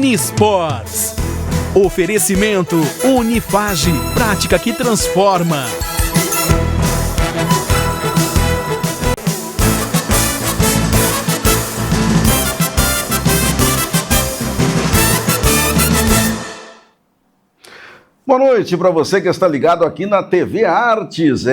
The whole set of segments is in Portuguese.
Unisports. Oferecimento Unifage, prática que transforma. Boa noite para você que está ligado aqui na TV Artes.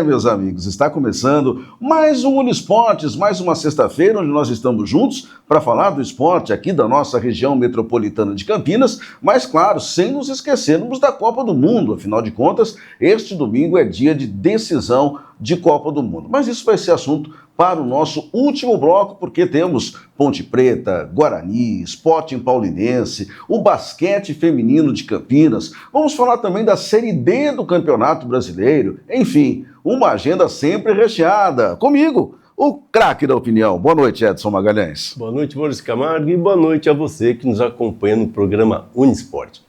Meus amigos, está começando mais um Unisportes, mais uma sexta-feira onde nós estamos juntos para falar do esporte aqui da nossa região metropolitana de Campinas, mas claro, sem nos esquecermos da Copa do Mundo. Afinal de contas, este domingo é dia de decisão de Copa do Mundo. Mas isso vai ser assunto para o nosso último bloco, porque temos Ponte Preta, Guarani, Sporting Paulinense, o basquete feminino de Campinas. Vamos falar também da Série D do Campeonato Brasileiro. Enfim, uma agenda sempre recheada. Comigo, o craque da opinião. Boa noite, Edson Magalhães. Boa noite, Maurício Camargo, e boa noite a você que nos acompanha no programa Unisport.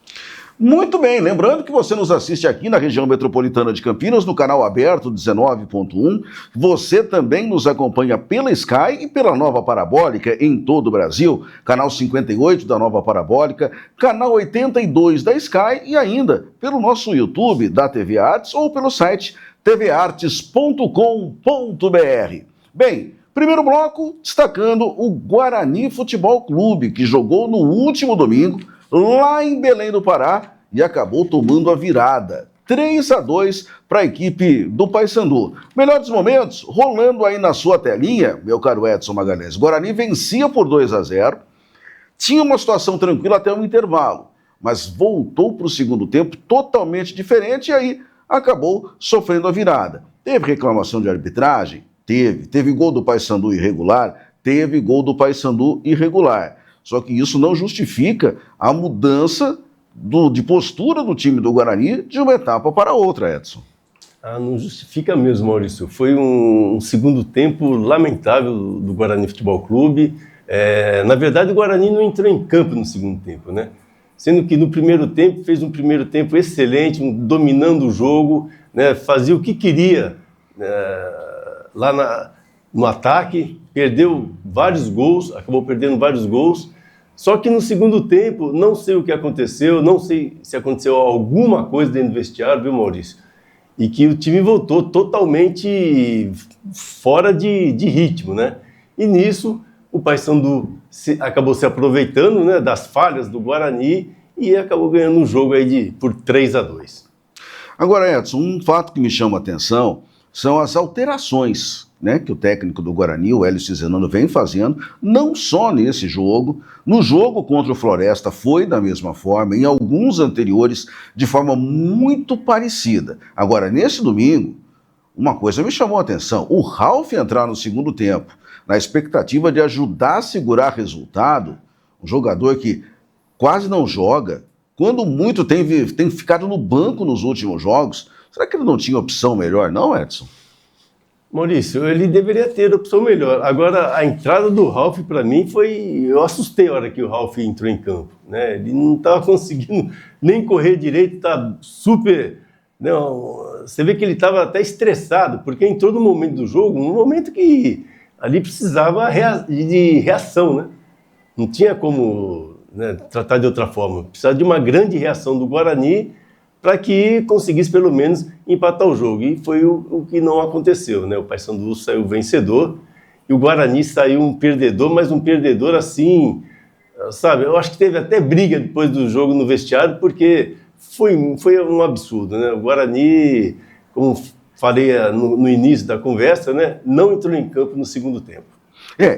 Muito bem, lembrando que você nos assiste aqui na região metropolitana de Campinas, no canal aberto 19.1. Você também nos acompanha pela Sky e pela Nova Parabólica em todo o Brasil, canal 58 da Nova Parabólica, canal 82 da Sky e ainda pelo nosso YouTube da TV Artes ou pelo site tvartes.com.br. Bem, primeiro bloco destacando o Guarani Futebol Clube, que jogou no último domingo lá em Belém do Pará e acabou tomando a virada. 3-2 para a equipe do Paysandu. Melhores momentos rolando aí na sua telinha, meu caro Edson Magalhães. Guarani vencia por 2-0, tinha uma situação tranquila até o intervalo, mas voltou para o segundo tempo totalmente diferente e aí acabou sofrendo a virada. Teve reclamação de arbitragem? Teve gol do Paysandu irregular? Teve gol do Paysandu irregular. Só que isso não justifica a mudança de postura do time do Guarani de uma etapa para outra, Edson. Não justifica mesmo, Maurício. Foi um segundo tempo lamentável do Guarani Futebol Clube. Na verdade, o Guarani não entrou em campo no segundo tempo, né? Sendo que no primeiro tempo, fez um primeiro tempo excelente, dominando o jogo, né? Fazia o que queria lá no ataque, perdeu vários gols, acabou perdendo vários gols. Só que no segundo tempo, não sei o que aconteceu, não sei se aconteceu alguma coisa dentro do vestiário, viu, Maurício? E que o time voltou totalmente fora de ritmo, né? E nisso, o Paysandu acabou se aproveitando, né, das falhas do Guarani e acabou ganhando o jogo aí por 3-2. Agora, Edson, um fato que me chama a atenção são as alterações, né, que o técnico do Guarani, o Hélio Cizenano, vem fazendo, não só nesse jogo, no jogo contra o Floresta foi da mesma forma, em alguns anteriores de forma muito parecida. Agora, nesse domingo, uma coisa me chamou a atenção, o Ralf entrar no segundo tempo, na expectativa de ajudar a segurar resultado, um jogador que quase não joga, quando muito tem ficado no banco nos últimos jogos. Será que ele não tinha opção melhor, não, Edson? Maurício, ele deveria ter opção melhor. Agora, a entrada do Ralf, para mim, eu assustei a hora que o Ralf entrou em campo, né? Ele não estava conseguindo nem correr direito, está super... Não, você vê que ele estava até estressado, porque entrou no momento do jogo, num momento que ali precisava de reação, né? Não tinha como, né, tratar de outra forma. Precisava de uma grande reação do Guarani para que conseguisse pelo menos empatar o jogo. E foi o que não aconteceu, né? O Paysandu saiu vencedor e o Guarani saiu um perdedor, mas um perdedor assim, sabe? Eu acho que teve até briga depois do jogo no vestiário, porque foi um absurdo, né? O Guarani, como falei no início da conversa, né, não entrou em campo no segundo tempo.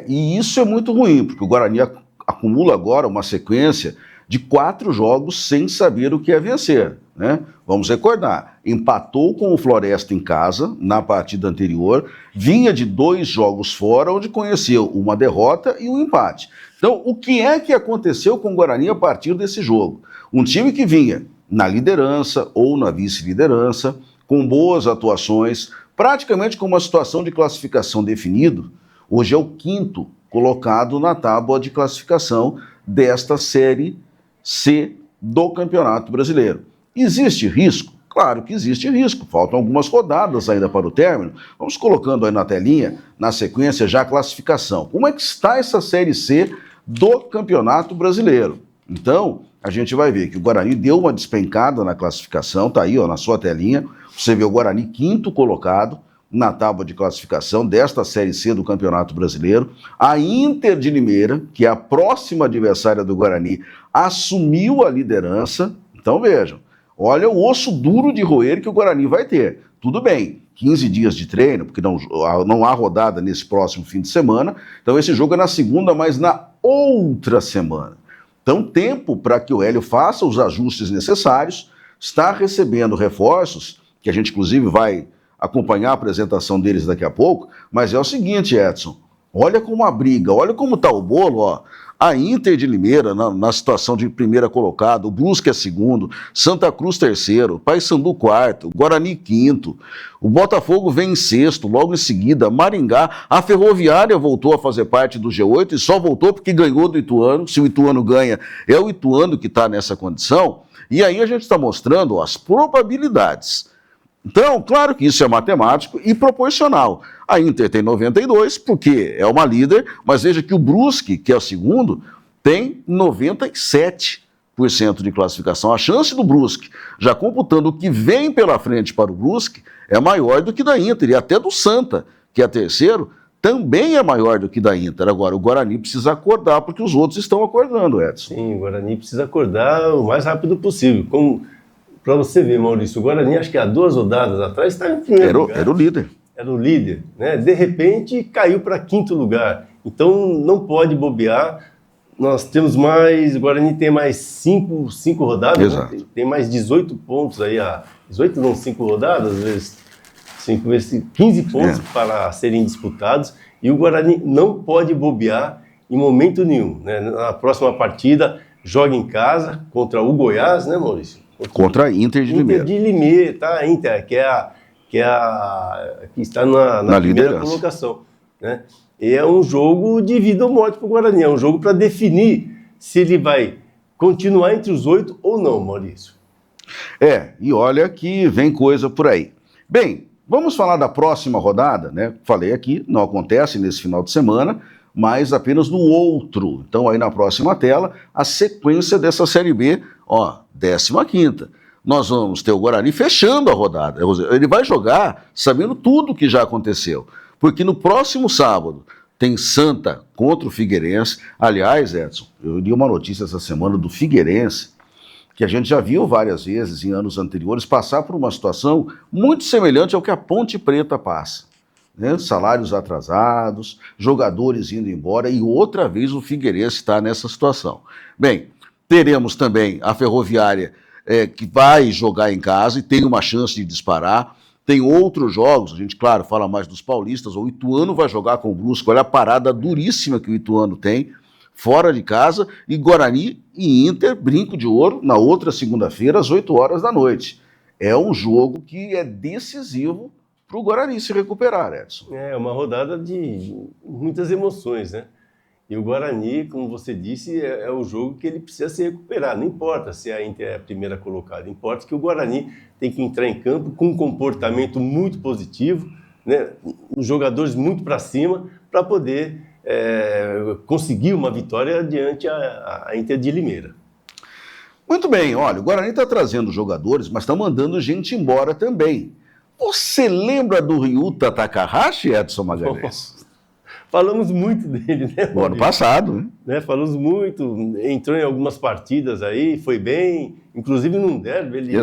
E isso é muito ruim, porque o Guarani acumula agora uma sequência de 4 jogos sem saber o que é vencer, né? Vamos recordar, empatou com o Floresta em casa na partida anterior, vinha de 2 jogos fora, onde conheceu uma derrota e um empate. Então, o que é que aconteceu com o Guarani a partir desse jogo? Um time que vinha na liderança ou na vice-liderança, com boas atuações, praticamente com uma situação de classificação definido, hoje é o 5º colocado na tábua de classificação desta Série C do Campeonato Brasileiro. Existe risco? Claro que existe risco, faltam algumas rodadas ainda para o término. Vamos colocando aí na telinha, na sequência, já a classificação. Como é que está essa Série C do Campeonato Brasileiro? Então, a gente vai ver que o Guarani deu uma despencada na classificação, tá aí, ó, na sua telinha. Você vê o Guarani quinto colocado na tábua de classificação desta Série C do Campeonato Brasileiro. A Inter de Limeira, que é a próxima adversária do Guarani, assumiu a liderança. Então, vejam, olha o osso duro de roer que o Guarani vai ter. Tudo bem, 15 dias de treino, porque não há rodada nesse próximo fim de semana. Então, esse jogo é na segunda, mas na outra semana. Então, tempo para que o Hélio faça os ajustes necessários, está recebendo reforços, que a gente inclusive vai acompanhar a apresentação deles daqui a pouco, mas é o seguinte, Edson, olha como a briga, olha como está o bolo, ó. A Inter de Limeira, na situação de primeira colocada, o Brusque é segundo, Santa Cruz terceiro, Paysandu quarto, Guarani quinto, o Botafogo vem em sexto, logo em seguida, Maringá, a Ferroviária voltou a fazer parte do G8 e só voltou porque ganhou do Ituano. Se o Ituano ganha, é o Ituano que está nessa condição, e aí a gente está mostrando as probabilidades. Então, claro que isso é matemático e proporcional. A Inter tem 92, porque é uma líder, mas veja que o Brusque, que é o segundo, tem 97% de classificação. A chance do Brusque, já computando o que vem pela frente para o Brusque, é maior do que da Inter, e até do Santa, que é terceiro, também é maior do que da Inter. Agora, o Guarani precisa acordar, porque os outros estão acordando, Edson. Sim, o Guarani precisa acordar o mais rápido possível. Para você ver, Maurício, o Guarani, acho que há 2 rodadas atrás, estava em primeiro lugar. Era o líder. Era o líder, né? De repente, caiu para 5º lugar. Então, não pode bobear. Nós temos mais, o Guarani tem mais 5 rodadas, né? Tem mais 18 pontos aí, 18 não, 5 rodadas, vezes 5 vezes 15 pontos para serem disputados, e o Guarani não pode bobear em momento nenhum, né? Na próxima partida, joga em casa contra o Goiás, né, Maurício? Contra a Inter de Limeira. Inter de Limeira, tá? A Inter, que está na primeira colocação, né? E é um jogo de vida ou morte para o Guarani, é um jogo para definir se ele vai continuar entre os 8 ou não, Maurício. E olha que vem coisa por aí. Bem, vamos falar da próxima rodada, né? Falei aqui, não acontece nesse final de semana, mas apenas no outro. Então aí na próxima tela, a sequência dessa Série B, ó, 15ª. Nós vamos ter o Guarani fechando a rodada. Ele vai jogar sabendo tudo o que já aconteceu. Porque no próximo sábado tem Santa contra o Figueirense. Aliás, Edson, eu li uma notícia essa semana do Figueirense, que a gente já viu várias vezes em anos anteriores passar por uma situação muito semelhante ao que a Ponte Preta passa. Né? Salários atrasados, jogadores indo embora, e outra vez o Figueirense está nessa situação. Bem, teremos também a Ferroviária, que vai jogar em casa e tem uma chance de disparar. Tem outros jogos, a gente, claro, fala mais dos paulistas. O Ituano vai jogar com o Brusque, olha a parada duríssima que o Ituano tem, fora de casa, e Guarani e Inter, brinco de ouro, na outra segunda-feira, às 8 horas da noite. É um jogo que é decisivo para o Guarani se recuperar, Edson. É uma rodada de muitas emoções, né? E o Guarani, como você disse, é o jogo que ele precisa se recuperar. Não importa se a Inter é a primeira colocada, importa que o Guarani tem que entrar em campo com um comportamento muito positivo, né? Os jogadores muito para cima, para poder conseguir uma vitória diante a Inter de Limeira. Muito bem, olha, o Guarani está trazendo jogadores, mas está mandando gente embora também. Você lembra do Ryuta Takahashi, Edson Magalhães? Falamos muito dele, né? No ano passado, né? Falamos muito, entrou em algumas partidas aí, foi bem, inclusive num derby, ele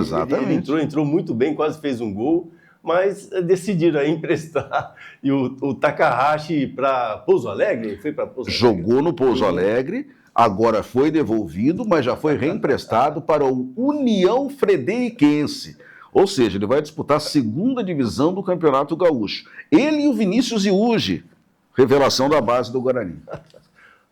entrou muito bem, quase fez um gol, mas decidiram aí emprestar e o Takahashi para Pouso Alegre, foi para Pouso Alegre. Jogou no Pouso Alegre, agora foi devolvido, mas já foi reemprestado para o União Frederiquense. Ou seja, ele vai disputar a 2ª divisão do Campeonato Gaúcho. Ele e o Vinícius Iuji, revelação da base do Guarani.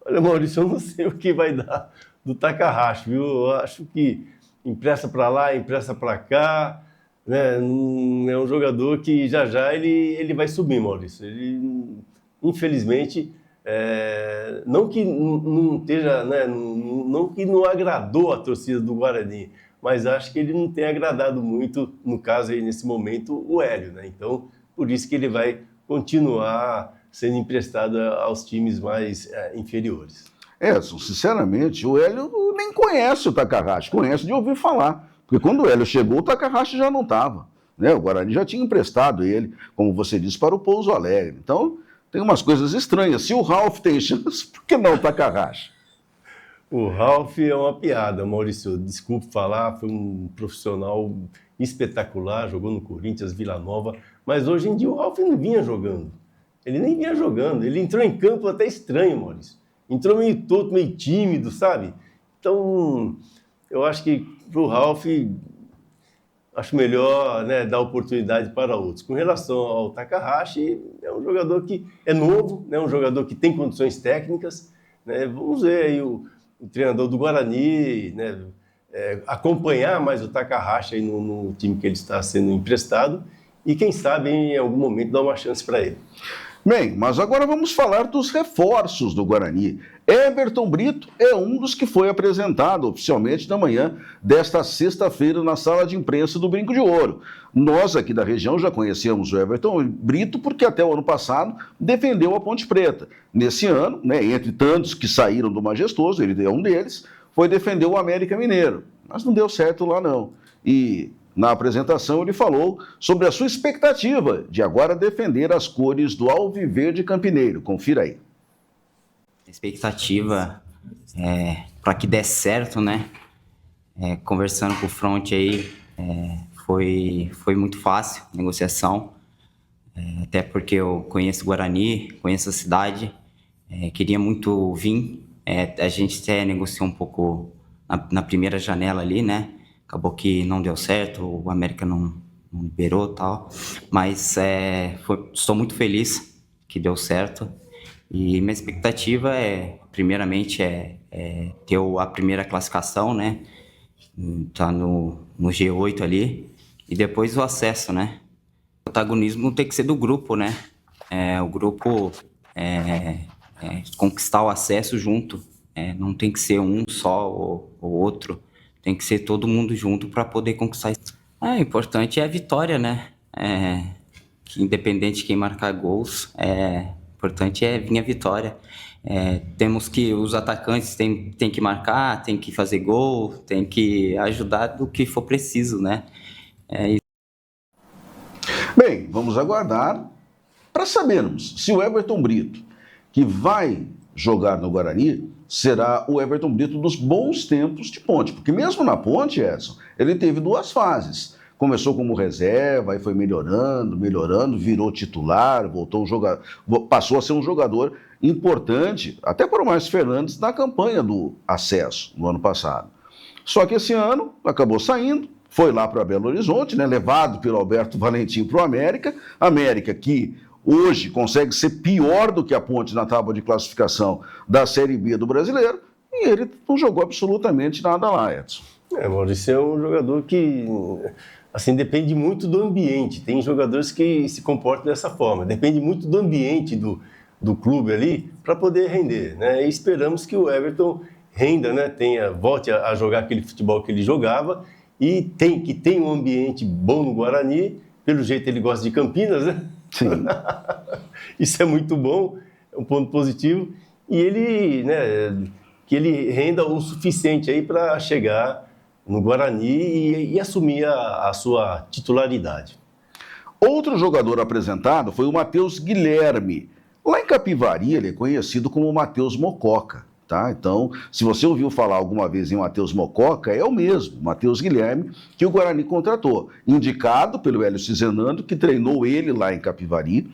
Olha, Maurício, eu não sei o que vai dar do Takahashi, viu? Eu acho que empresta para lá, empresta para cá, né? É um jogador que já ele vai subir, Maurício. Ele, infelizmente, não que não esteja, né? Não que não agradou a torcida do Guarani, mas acho que ele não tem agradado muito, no caso aí, nesse momento, o Hélio, né? Então, por isso que ele vai continuar sendo emprestado aos times mais inferiores. Edson, sinceramente, o Hélio nem conhece o Takahashi, conhece de ouvir falar. Porque quando o Hélio chegou, o Takahashi já não estava. Né? O Guarani já tinha emprestado ele, como você disse, para o Pouso Alegre. Então, tem umas coisas estranhas. Se o Ralf tem chance, por que não o Takahashi? O Ralf é uma piada, Maurício. Desculpe falar, foi um profissional espetacular, jogou no Corinthians, Vila Nova, mas hoje em dia o Ralf não vinha jogando. Ele nem vinha jogando, ele entrou em campo até estranho, Maurício. Entrou meio todo, meio tímido, sabe? Então, eu acho que para o Ralf, acho melhor, né, dar oportunidade para outros. Com relação ao Takahashi, é um jogador que é novo, né, um jogador que tem condições técnicas. Né? Vamos ver aí o treinador do Guarani, né, acompanhar mais o Takahashi aí no time que ele está sendo emprestado e, quem sabe, em algum momento dar uma chance para ele. Bem, mas agora vamos falar dos reforços do Guarani. Everton Brito é um dos que foi apresentado oficialmente na manhã desta sexta-feira na sala de imprensa do Brinco de Ouro. Nós aqui da região já conhecemos o Everton Brito porque até o ano passado defendeu a Ponte Preta. Nesse ano, né, entre tantos que saíram do Majestoso, ele é um deles, foi defender o América Mineiro. Mas não deu certo lá não. E na apresentação ele falou sobre a sua expectativa de agora defender as cores do Alviverde Campineiro. Confira aí. Expectativa para que dê certo, né? Conversando com o front aí, foi muito fácil a negociação, até porque eu conheço o Guarani, conheço a cidade, queria muito vir. A gente até negociou um pouco na primeira janela ali, né? Acabou que não deu certo, o América não liberou e tal, mas estou muito feliz que deu certo. E minha expectativa primeiramente, ter a primeira classificação, né? Tá no G8 ali, e depois o acesso, né? O protagonismo tem que ser do grupo, né? O grupo conquistar o acesso junto, não tem que ser um só ou outro, tem que ser todo mundo junto para poder conquistar isso. O importante é a vitória, né? Que independente de quem marcar gols, importante é vir a vitória. Temos que, os atacantes tem que marcar, tem que fazer gol, tem que ajudar do que for preciso, né? Bem, vamos aguardar para sabermos se o Everton Brito, que vai jogar no Guarani, será o Everton Brito dos bons tempos de Ponte. Porque mesmo na Ponte, Edson, ele teve duas fases. Começou como reserva, aí foi melhorando, virou titular, passou a ser um jogador importante, até para o Márcio Fernandes, na campanha do acesso no ano passado. Só que esse ano acabou saindo, foi lá para Belo Horizonte, né, levado pelo Alberto Valentim para o América que hoje consegue ser pior do que a Ponte na tábua de classificação da Série B do Brasileiro, e ele não jogou absolutamente nada lá, Edson. Maurício é um jogador que, assim, depende muito do ambiente. Tem jogadores que se comportam dessa forma. Depende muito do ambiente do clube ali para poder render, né? E esperamos que o Everton renda, né? Volte a jogar aquele futebol que ele jogava e tenha um ambiente bom no Guarani. Pelo jeito ele gosta de Campinas, né? Sim. Isso é muito bom, é um ponto positivo. E ele, né, que ele renda o suficiente aí para chegar no Guarani e assumir a sua titularidade. Outro jogador apresentado foi o Matheus Guilherme. Lá em Capivari, ele é conhecido como Matheus Mococa, tá? Então, se você ouviu falar alguma vez em Matheus Mococa, é o mesmo, Matheus Guilherme, que o Guarani contratou, indicado pelo Hélio Cizenando, que treinou ele lá em Capivari,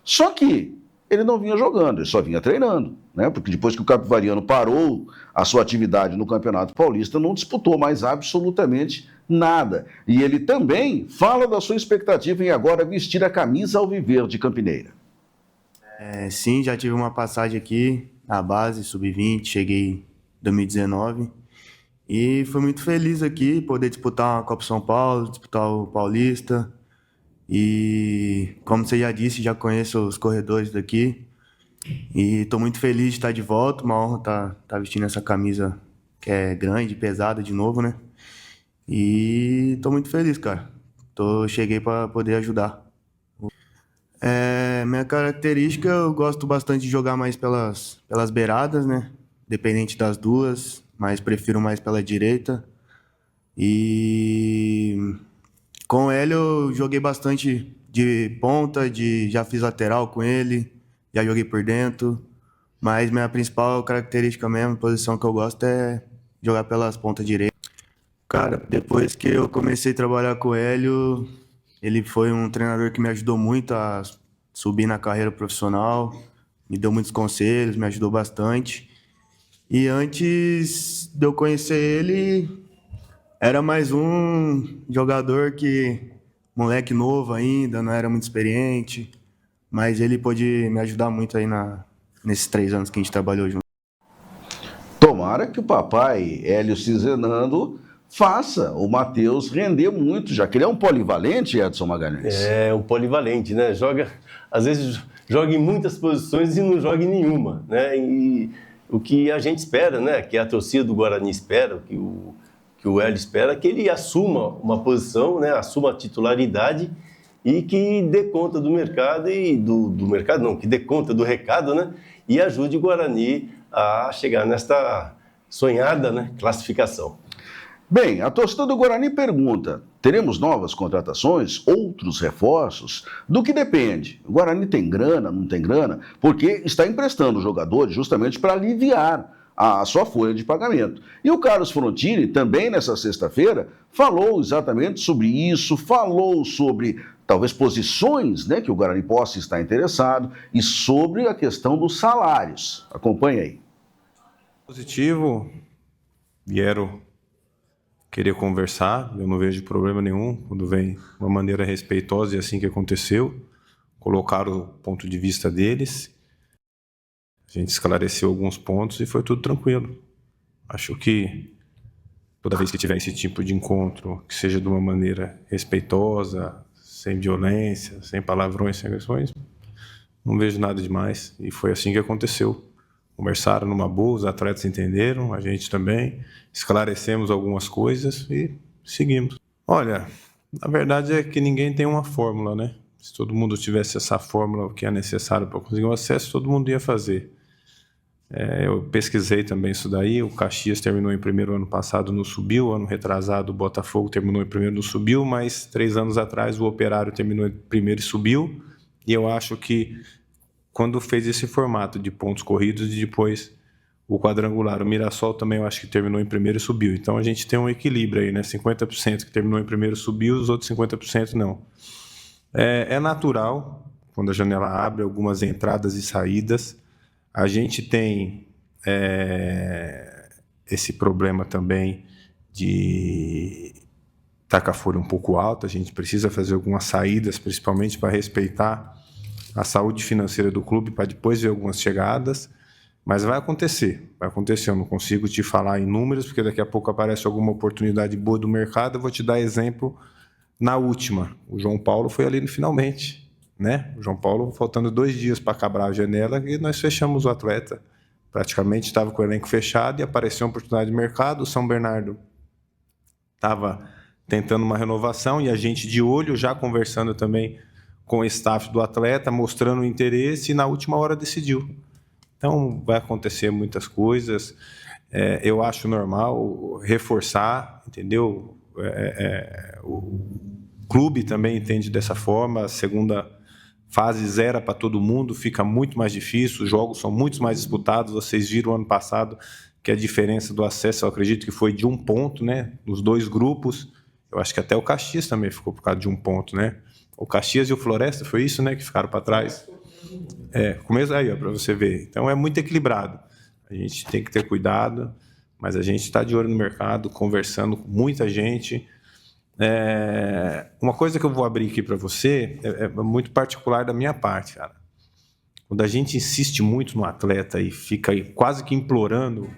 só que ele não vinha jogando, ele só vinha treinando, né? Porque depois que o capivariano parou a sua atividade no Campeonato Paulista, não disputou mais absolutamente nada. E ele também fala da sua expectativa em agora vestir a camisa alviverde campineira. Sim, já tive uma passagem aqui na base, sub-20, cheguei em 2019 e fui muito feliz aqui, poder disputar uma Copa São Paulo, disputar o Paulista e, como você já disse, já conheço os corredores daqui e estou muito feliz de estar de volta, uma honra estar vestindo essa camisa que é grande, pesada de novo, né? E estou muito feliz, cara. Cheguei para poder ajudar. Minha característica, eu gosto bastante de jogar mais pelas beiradas, né? dependente das duas, mas prefiro mais pela direita. E com o Hélio eu joguei bastante de ponta, já fiz lateral com ele, já joguei por dentro, mas minha principal característica mesmo, posição que eu gosto é jogar pelas pontas direitas. Cara, depois que eu comecei a trabalhar com o Hélio, ele foi um treinador que me ajudou muito a subir na carreira profissional, me deu muitos conselhos, me ajudou bastante. E antes de eu conhecer ele, era mais um jogador moleque novo ainda, não era muito experiente, mas ele pôde me ajudar muito aí nesses 3 anos que a gente trabalhou junto. Tomara que o papai Hélio Cizenando faça o Matheus render muito, já que ele é um polivalente, Edson Magalhães. É um polivalente, né? Às vezes joga em muitas posições e não joga em nenhuma, né? E o que a gente espera, né? Que a torcida do Guarani espera, que o Hélio espera, que ele assuma uma posição, né? Assuma a titularidade e que dê conta do mercado que dê conta do recado, né? E ajude o Guarani a chegar nesta sonhada, né? Classificação. Bem, a torcida do Guarani pergunta: teremos novas contratações, outros reforços? Do que depende? O Guarani tem grana, não tem grana? Porque está emprestando jogadores justamente para aliviar a sua folha de pagamento. E o Carlos Frontini, também nessa sexta-feira, falou exatamente sobre isso, falou sobre talvez posições, né, que o Guarani possa estar interessado e sobre a questão dos salários. Acompanhe aí. Positivo, vieram querer conversar, eu não vejo problema nenhum quando vem de uma maneira respeitosa e assim que aconteceu, colocaram o ponto de vista deles, a gente esclareceu alguns pontos e foi tudo tranquilo. Acho que toda vez que tiver esse tipo de encontro, que seja de uma maneira respeitosa, sem violência, sem palavrões, sem agressões, não vejo nada demais e foi assim que aconteceu. Conversaram numa boa, os atletas entenderam, a gente também, esclarecemos algumas coisas e seguimos. Olha, a verdade é que ninguém tem uma fórmula, né? Se todo mundo tivesse essa fórmula que é necessário para conseguir um acesso, todo mundo ia fazer. Eu pesquisei também isso daí, o Caxias terminou em primeiro ano passado, não subiu, ano retrasado o Botafogo terminou em primeiro, não subiu, mas 3 anos atrás o Operário terminou em primeiro e subiu, e eu acho que quando fez esse formato de pontos corridos e depois o quadrangular, o Mirassol também eu acho que terminou em primeiro e subiu. Então a gente tem um equilíbrio aí, né? 50% que terminou em primeiro subiu, os outros 50% não. É natural, quando a janela abre, algumas entradas e saídas. A gente tem esse problema também de estar com a folha um pouco alta, a gente precisa fazer algumas saídas, principalmente para respeitar a saúde financeira do clube, para depois ver algumas chegadas, mas vai acontecer, eu não consigo te falar em números, porque daqui a pouco aparece alguma oportunidade boa do mercado, eu vou te dar exemplo na última, o João Paulo foi ali no finalmente, né? O João Paulo faltando 2 dias para acabar a janela e nós fechamos o atleta, praticamente estava com o elenco fechado e apareceu uma oportunidade de mercado, o São Bernardo estava tentando uma renovação e a gente de olho, já conversando também com o staff do atleta, mostrando o interesse e na última hora decidiu. Então vai acontecer muitas coisas, eu acho normal reforçar, entendeu? O clube também entende dessa forma, a segunda fase zera para todo mundo, fica muito mais difícil, os jogos são muito mais disputados, vocês viram ano passado que a diferença do acesso, eu acredito que foi de 1 ponto, né? Nos 2 grupos, eu acho que até o Caxias também ficou por causa de 1 ponto, né? O Caxias e o Floresta, foi isso, né, que ficaram para trás. Começo aí, para você ver. Então é muito equilibrado. A gente tem que ter cuidado, mas a gente está de olho no mercado, conversando com muita gente. Uma coisa que eu vou abrir aqui para você é muito particular da minha parte, cara. Quando a gente insiste muito no atleta e fica aí quase que implorando,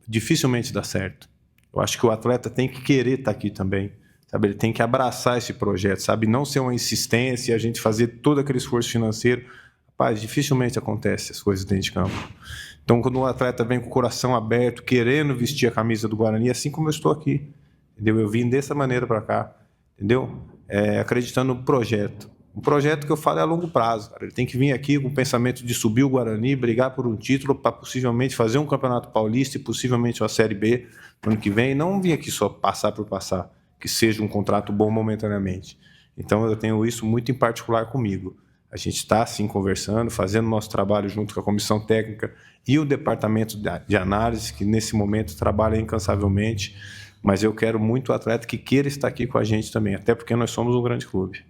dificilmente dá certo. Eu acho que o atleta tem que querer estar aqui também. Sabe, ele tem que abraçar esse projeto, sabe? Não ser uma insistência e a gente fazer todo aquele esforço financeiro. Rapaz, dificilmente acontece as coisas dentro de campo. Então, quando o atleta vem com o coração aberto, querendo vestir a camisa do Guarani, assim como eu estou aqui, entendeu? Eu vim dessa maneira para cá, entendeu? Acreditando no projeto. Um projeto que eu falo é a longo prazo, cara. Ele tem que vir aqui com o pensamento de subir o Guarani, brigar por um título para possivelmente fazer um Campeonato Paulista e possivelmente uma Série B no ano que vem. Não vir aqui só passar por passar, que seja um contrato bom momentaneamente. Então eu tenho isso muito em particular comigo. A gente está, sim, conversando, fazendo nosso trabalho junto com a comissão técnica e o departamento de análise, que nesse momento trabalha incansavelmente, mas eu quero muito o atleta que queira estar aqui com a gente também, até porque nós somos um grande clube.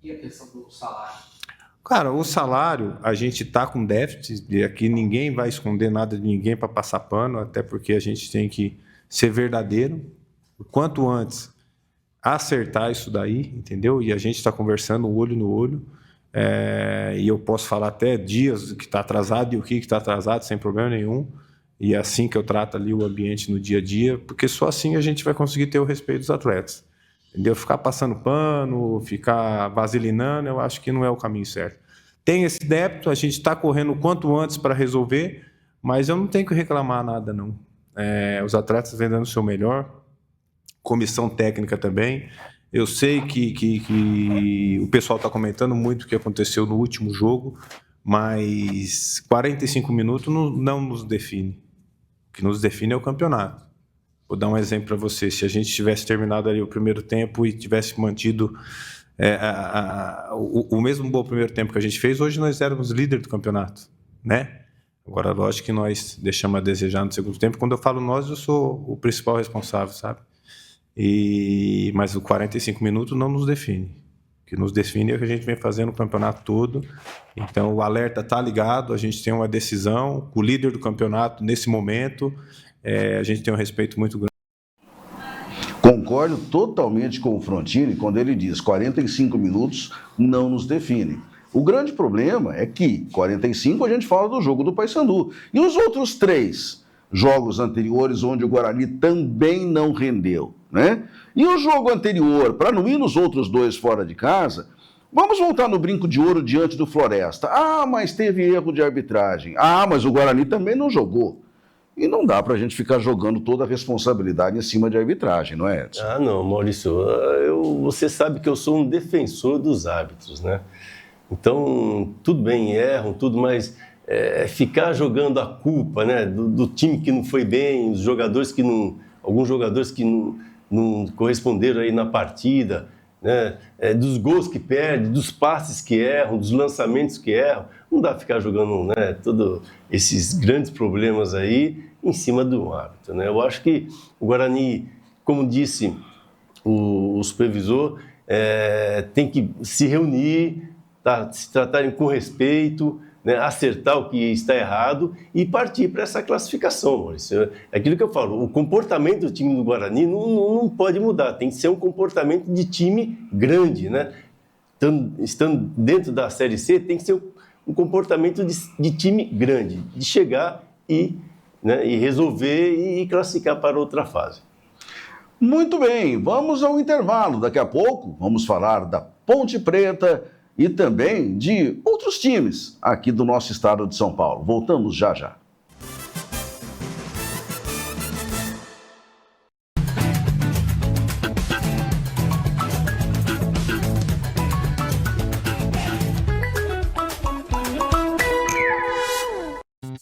E a questão do salário? Cara, o salário, a gente está com déficit, e aqui ninguém vai esconder nada de ninguém para passar pano, até porque a gente tem que ser verdadeiro. O quanto antes acertar isso daí, entendeu? E a gente está conversando olho no olho, e eu posso falar até dias que está atrasado e o que está atrasado sem problema nenhum, e é assim que eu trato ali o ambiente no dia a dia, porque só assim a gente vai conseguir ter o respeito dos atletas. Entendeu? Ficar passando pano, ficar vaselinando, eu acho que não é o caminho certo. Tem esse débito, a gente está correndo o quanto antes para resolver, mas eu não tenho que reclamar nada, não. Os atletas vêm dando o seu melhor, comissão técnica também. Eu sei que o pessoal está comentando muito o que aconteceu no último jogo, mas 45 minutos não nos define. O que nos define é o campeonato. Vou dar um exemplo para você. Se a gente tivesse terminado ali o primeiro tempo e tivesse mantido o mesmo bom primeiro tempo que a gente fez, hoje nós éramos líder do campeonato, né? Agora, lógico que nós deixamos a desejar no segundo tempo. Quando eu falo nós, eu sou o principal responsável, sabe? Mas o 45 minutos não nos define. O que nos define é o que a gente vem fazendo o campeonato todo. Então, o alerta está ligado, a gente tem uma decisão, o líder do campeonato nesse momento, a gente tem um respeito muito grande. Concordo totalmente com o Frontini quando ele diz 45 minutos não nos definem. O grande problema é que 45 a gente fala do jogo do Paysandu. E os outros 3 jogos anteriores onde o Guarani também não rendeu, né? E o jogo anterior, para não ir nos outros 2 fora de casa, vamos voltar no brinco de ouro diante do Floresta. Ah, mas teve erro de arbitragem. Ah, mas o Guarani também não jogou. E não dá para a gente ficar jogando toda a responsabilidade em cima de arbitragem, não é, Edson? Ah, não, Maurício, você sabe que eu sou um defensor dos árbitros, né? Então, tudo bem, erram, tudo, mas ficar jogando a culpa, né, do time que não foi bem, os jogadores que não, alguns jogadores que não corresponderam aí na partida, né, dos gols que perdem, dos passes que erram, dos lançamentos que erram, não dá para ficar jogando, né, todos esses grandes problemas aí em cima do árbitro, né? Eu acho que o Guarani, como disse o supervisor, tem que se reunir, se tratarem com respeito, né, acertar o que está errado e partir para essa classificação, Maurício. É aquilo que eu falo, o comportamento do time do Guarani não pode mudar, tem que ser um comportamento de time grande, né? Estando dentro da Série C, tem que ser um comportamento de time grande, de chegar e resolver e classificar para outra fase. Muito bem, vamos ao intervalo. Daqui a pouco vamos falar da Ponte Preta e também de outros times aqui do nosso estado de São Paulo. Voltamos já já.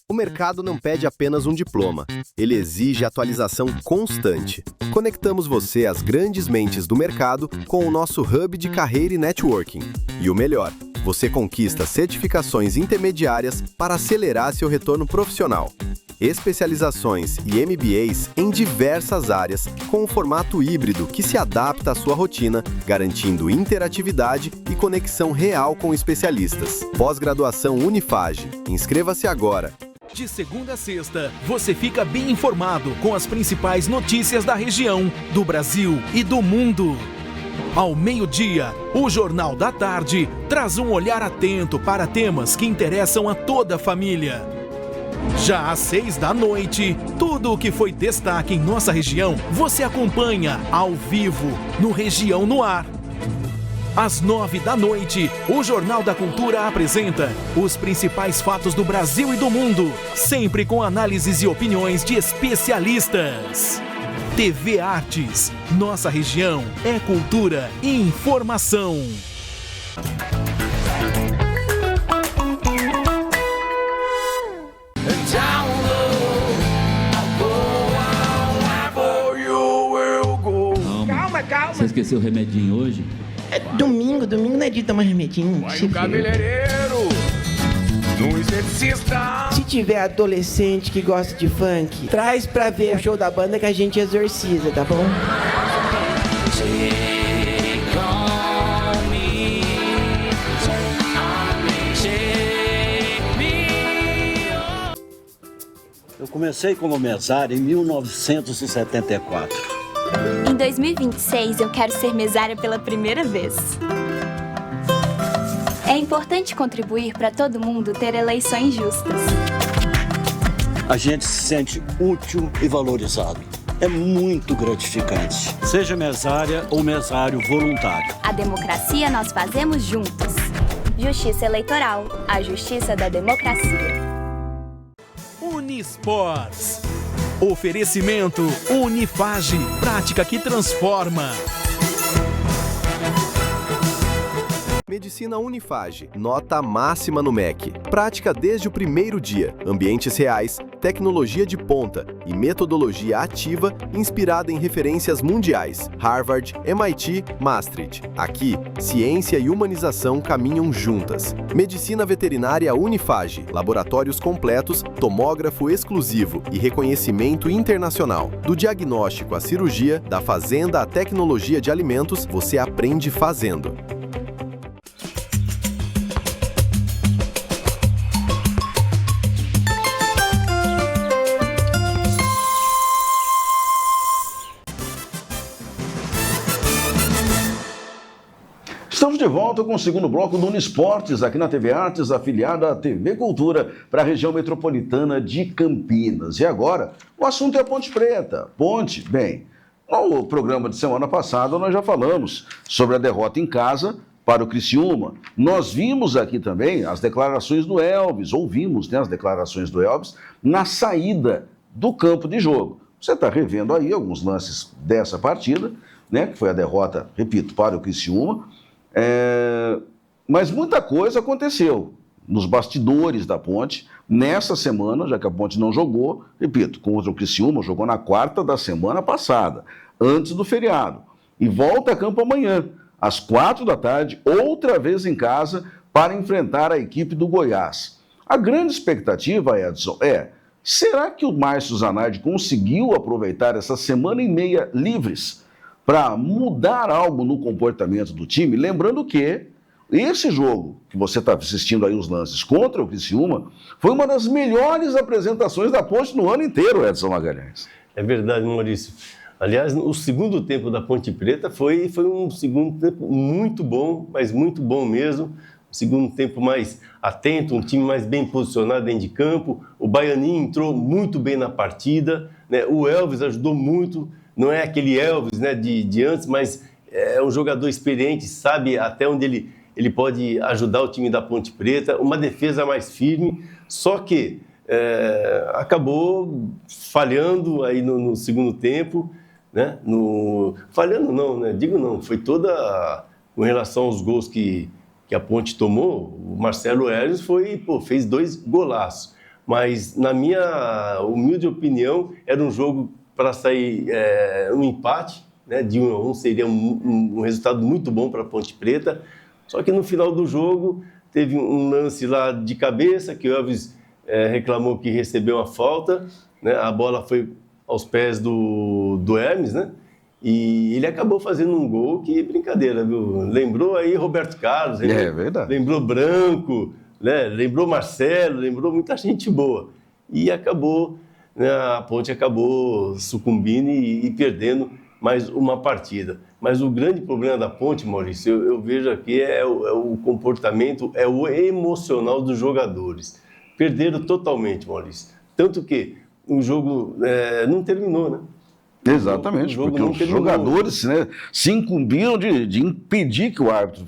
O mercado não pede apenas um diploma, ele exige atualização constante. Conectamos você às grandes mentes do mercado com o nosso hub de carreira e networking. E o melhor, você conquista certificações intermediárias para acelerar seu retorno profissional. Especializações e MBAs em diversas áreas, com um formato híbrido que se adapta à sua rotina, garantindo interatividade e conexão real com especialistas. Pós-graduação Unifage. Inscreva-se agora. De segunda a sexta, você fica bem informado com as principais notícias da região, do Brasil e do mundo. Ao meio-dia, o Jornal da Tarde traz um olhar atento para temas que interessam a toda a família. Já às 6 da noite, tudo o que foi destaque em nossa região, você acompanha ao vivo no Região no Ar. Às 9 da noite, o Jornal da Cultura apresenta os principais fatos do Brasil e do mundo, sempre com análises e opiniões de especialistas. TV Artes, nossa região é cultura e informação. Você esqueceu o remedinho hoje? É domingo não é dia de tomar remedinho. Vai no cabeleireiro, no esteticista. Se tiver adolescente que gosta de funk, traz pra ver o show da banda que a gente exorciza, tá bom? Eu comecei como mesário em 1974. Em 2026, eu quero ser mesária pela primeira vez. É importante contribuir para todo mundo ter eleições justas. A gente se sente útil e valorizado. É muito gratificante. Seja mesária ou mesário voluntário. A democracia nós fazemos juntos. Justiça Eleitoral, a justiça da democracia. Unisports. Oferecimento Unifage, prática que transforma. Medicina Unifage, nota máxima no MEC. Prática desde o primeiro dia. Ambientes reais, tecnologia de ponta e metodologia ativa inspirada em referências mundiais. Harvard, MIT, Maastricht. Aqui, ciência e humanização caminham juntas. Medicina Veterinária Unifage, laboratórios completos, tomógrafo exclusivo e reconhecimento internacional. Do diagnóstico à cirurgia, da fazenda à tecnologia de alimentos, você aprende fazendo. Estamos de volta com o segundo bloco do Unisportes, aqui na TV Artes, afiliada à TV Cultura, para a região metropolitana de Campinas. E agora, o assunto é a Ponte Preta. Ponte, bem, no programa de semana passada nós já falamos sobre a derrota em casa para o Criciúma. Nós vimos aqui também as declarações do Elvis, ouvimos, né, as declarações do Elvis na saída do campo de jogo. Você está revendo aí alguns lances dessa partida, né, que foi a derrota, repito, para o Criciúma. Mas muita coisa aconteceu nos bastidores da Ponte nessa semana, já que a Ponte não jogou, repito, contra o Criciúma, jogou na quarta da semana passada, antes do feriado, e volta a campo amanhã, às 4 da tarde, outra vez em casa, para enfrentar a equipe do Goiás. A grande expectativa, Edson, será que o Márcio Zanardi conseguiu aproveitar essa semana e meia livres para mudar algo no comportamento do time? Lembrando que esse jogo, que você está assistindo aí os lances contra o Criciúma, foi uma das melhores apresentações da Ponte no ano inteiro, Edson Magalhães. É verdade, Maurício. Aliás, o segundo tempo da Ponte Preta foi um segundo tempo muito bom, mas muito bom mesmo. Um segundo tempo mais atento, um time mais bem posicionado dentro de campo. O Baianinho entrou muito bem na partida, né? O Elvis ajudou muito. Não é aquele Elvis, né, de antes, mas é um jogador experiente, sabe até onde ele pode ajudar o time da Ponte Preta, uma defesa mais firme, só que acabou falhando aí no segundo tempo, né? Falhando não, né? Digo não, foi toda com relação aos gols que a Ponte tomou. O Marcelo Hérios fez 2 golaços, mas na minha humilde opinião era um jogo para sair um empate, né, de 1-1 seria um resultado muito bom para a Ponte Preta. Só que no final do jogo teve um lance lá de cabeça que o Elvis reclamou que recebeu uma falta, né, a bola foi aos pés do Hermes, né, e ele acabou fazendo um gol que brincadeira, viu? Lembrou aí Roberto Carlos, verdade. Lembrou Branco, né, lembrou Marcelo, lembrou muita gente boa. E acabou, né, a Ponte acabou sucumbindo e perdendo mais uma partida. Mas o grande problema da Ponte, Maurício, eu vejo aqui é o comportamento, é o emocional dos jogadores. Perderam totalmente, Maurício. Tanto que o jogo não terminou, né? Exatamente, porque os jogadores, né, se incumbiram de impedir que o árbitro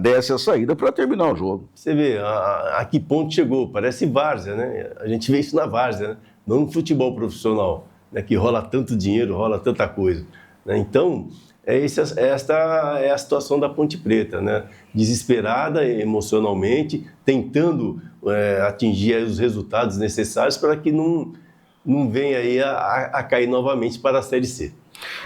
desse a saída para terminar o jogo. Você vê, a que ponto chegou? Parece várzea, né? A gente vê isso na várzea, né? Não no futebol profissional, né, que rola tanto dinheiro, rola tanta coisa, né? Então, esta é a situação da Ponte Preta, né? Desesperada emocionalmente, tentando atingir os resultados necessários para que não venha aí a cair novamente para a Série C.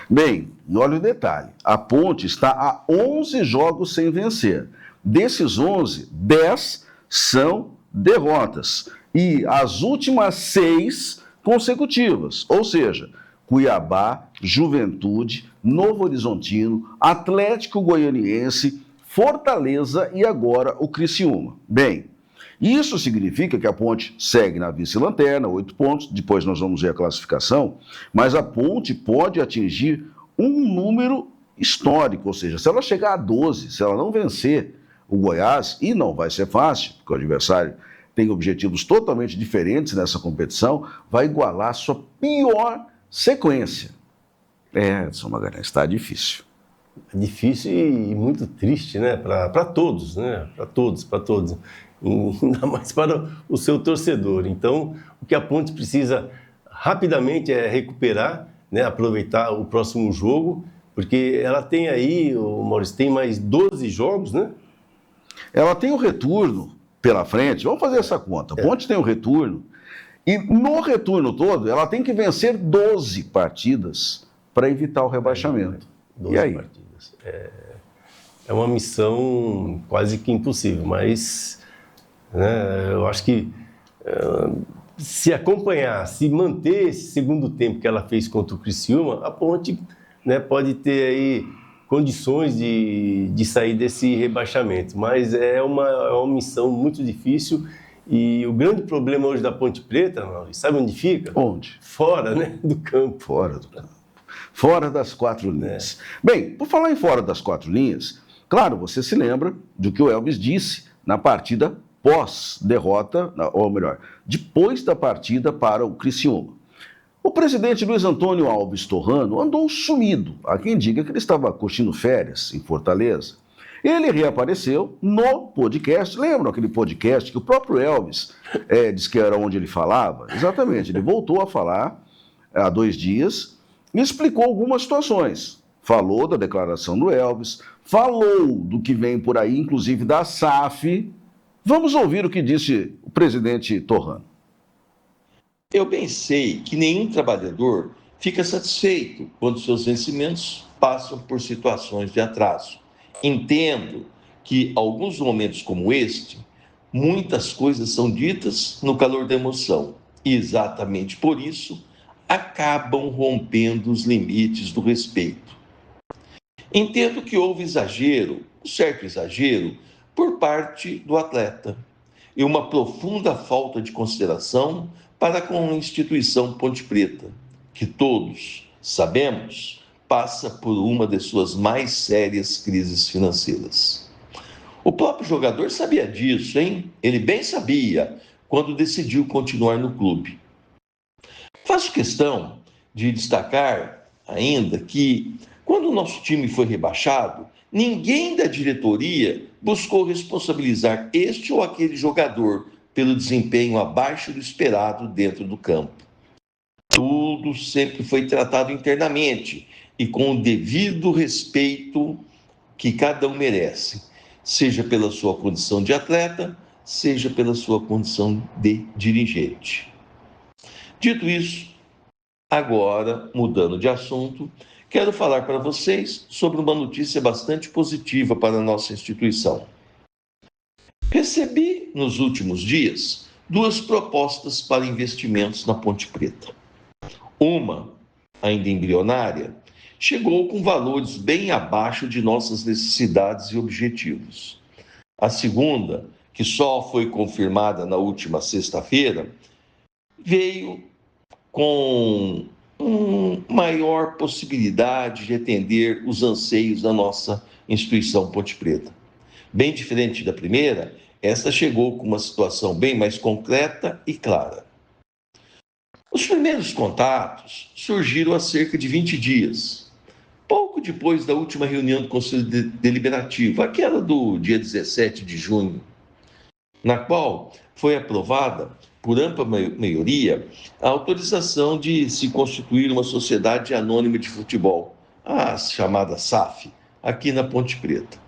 Bem, olha o detalhe. A Ponte está a 11 jogos sem vencer. Desses 11, 10 são derrotas. E as últimas 6 consecutivas. Ou seja, Cuiabá, Juventude, Novo Horizontino, Atlético Goianiense, Fortaleza e agora o Criciúma. Bem, isso significa que a Ponte segue na vice-lanterna, 8 pontos, depois nós vamos ver a classificação, mas a Ponte pode atingir um número histórico, ou seja, se ela chegar a 12, se ela não vencer o Goiás, e não vai ser fácil, porque o adversário tem objetivos totalmente diferentes nessa competição, vai igualar a sua pior sequência. Edson Magalhães, está difícil. É difícil e muito triste, né? Para todos, né? Para todos. Ainda mais para o seu torcedor. Então, o que a Ponte precisa rapidamente é recuperar, né? Aproveitar o próximo jogo, porque ela tem aí, o Maurício, tem mais 12 jogos, né? Ela tem o retorno pela frente, vamos fazer essa conta. A Ponte tem o retorno, e no retorno todo, ela tem que vencer 12 partidas para evitar o rebaixamento. 12 e aí? partidas. É uma missão quase que impossível, mas né, eu acho que se acompanhar, se manter esse segundo tempo que ela fez contra o Criciúma, a Ponte, né, pode ter aí condições de sair desse rebaixamento, mas é uma missão muito difícil. E o grande problema hoje da Ponte Preta, sabe onde fica? Onde? Fora, né, do campo. Fora do campo. Fora das 4 linhas. Bem, por falar em fora das 4 linhas, claro, você se lembra do que o Elvis disse na partida pós-derrota, ou melhor, depois da partida para o Criciúma. O presidente Luiz Antônio Alves Torrano andou sumido. Há quem diga que ele estava curtindo férias em Fortaleza. Ele reapareceu no podcast. Lembram aquele podcast que o próprio Elvis disse que era onde ele falava? Exatamente, ele voltou a falar há 2 dias e explicou algumas situações. Falou da declaração do Elvis, falou do que vem por aí, inclusive da SAF. Vamos ouvir o que disse o presidente Torrano. Eu bem sei que nenhum trabalhador fica satisfeito quando seus vencimentos passam por situações de atraso. Entendo que alguns momentos como este, muitas coisas são ditas no calor da emoção e exatamente por isso acabam rompendo os limites do respeito. Entendo que houve exagero, um certo exagero, por parte do atleta e uma profunda falta de consideração para com a instituição Ponte Preta, que todos sabemos passa por uma de suas mais sérias crises financeiras. O próprio jogador sabia disso, hein? Ele bem sabia quando decidiu continuar no clube. Faço questão de destacar ainda que, quando o nosso time foi rebaixado, ninguém da diretoria buscou responsabilizar este ou aquele jogador pelo desempenho abaixo do esperado dentro do campo. Tudo sempre foi tratado internamente e com o devido respeito que cada um merece, seja pela sua condição de atleta, seja pela sua condição de dirigente. Dito isso, agora, mudando de assunto, quero falar para vocês sobre uma notícia bastante positiva para a nossa instituição. Recebi, nos últimos dias, 2 propostas para investimentos na Ponte Preta. Uma, ainda embrionária, chegou com valores bem abaixo de nossas necessidades e objetivos. A segunda, que só foi confirmada na última sexta-feira, veio com maior possibilidade de atender os anseios da nossa instituição Ponte Preta. Bem diferente da primeira, esta chegou com uma situação bem mais concreta e clara. Os primeiros contatos surgiram há cerca de 20 dias, pouco depois da última reunião do Conselho Deliberativo, aquela do dia 17 de junho, na qual foi aprovada, por ampla maioria, a autorização de se constituir uma sociedade anônima de futebol, a chamada SAF, aqui na Ponte Preta.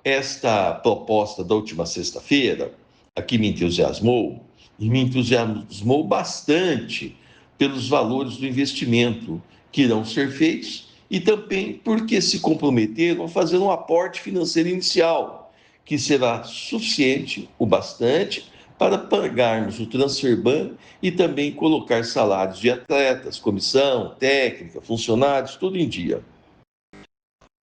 Esta proposta da última sexta-feira, aqui me entusiasmou, e me entusiasmou bastante pelos valores do investimento que irão ser feitos e também porque se comprometeram a fazer um aporte financeiro inicial, que será suficiente, o bastante, para pagarmos o transferban e também colocar salários de atletas, comissão, técnica, funcionários, tudo em dia.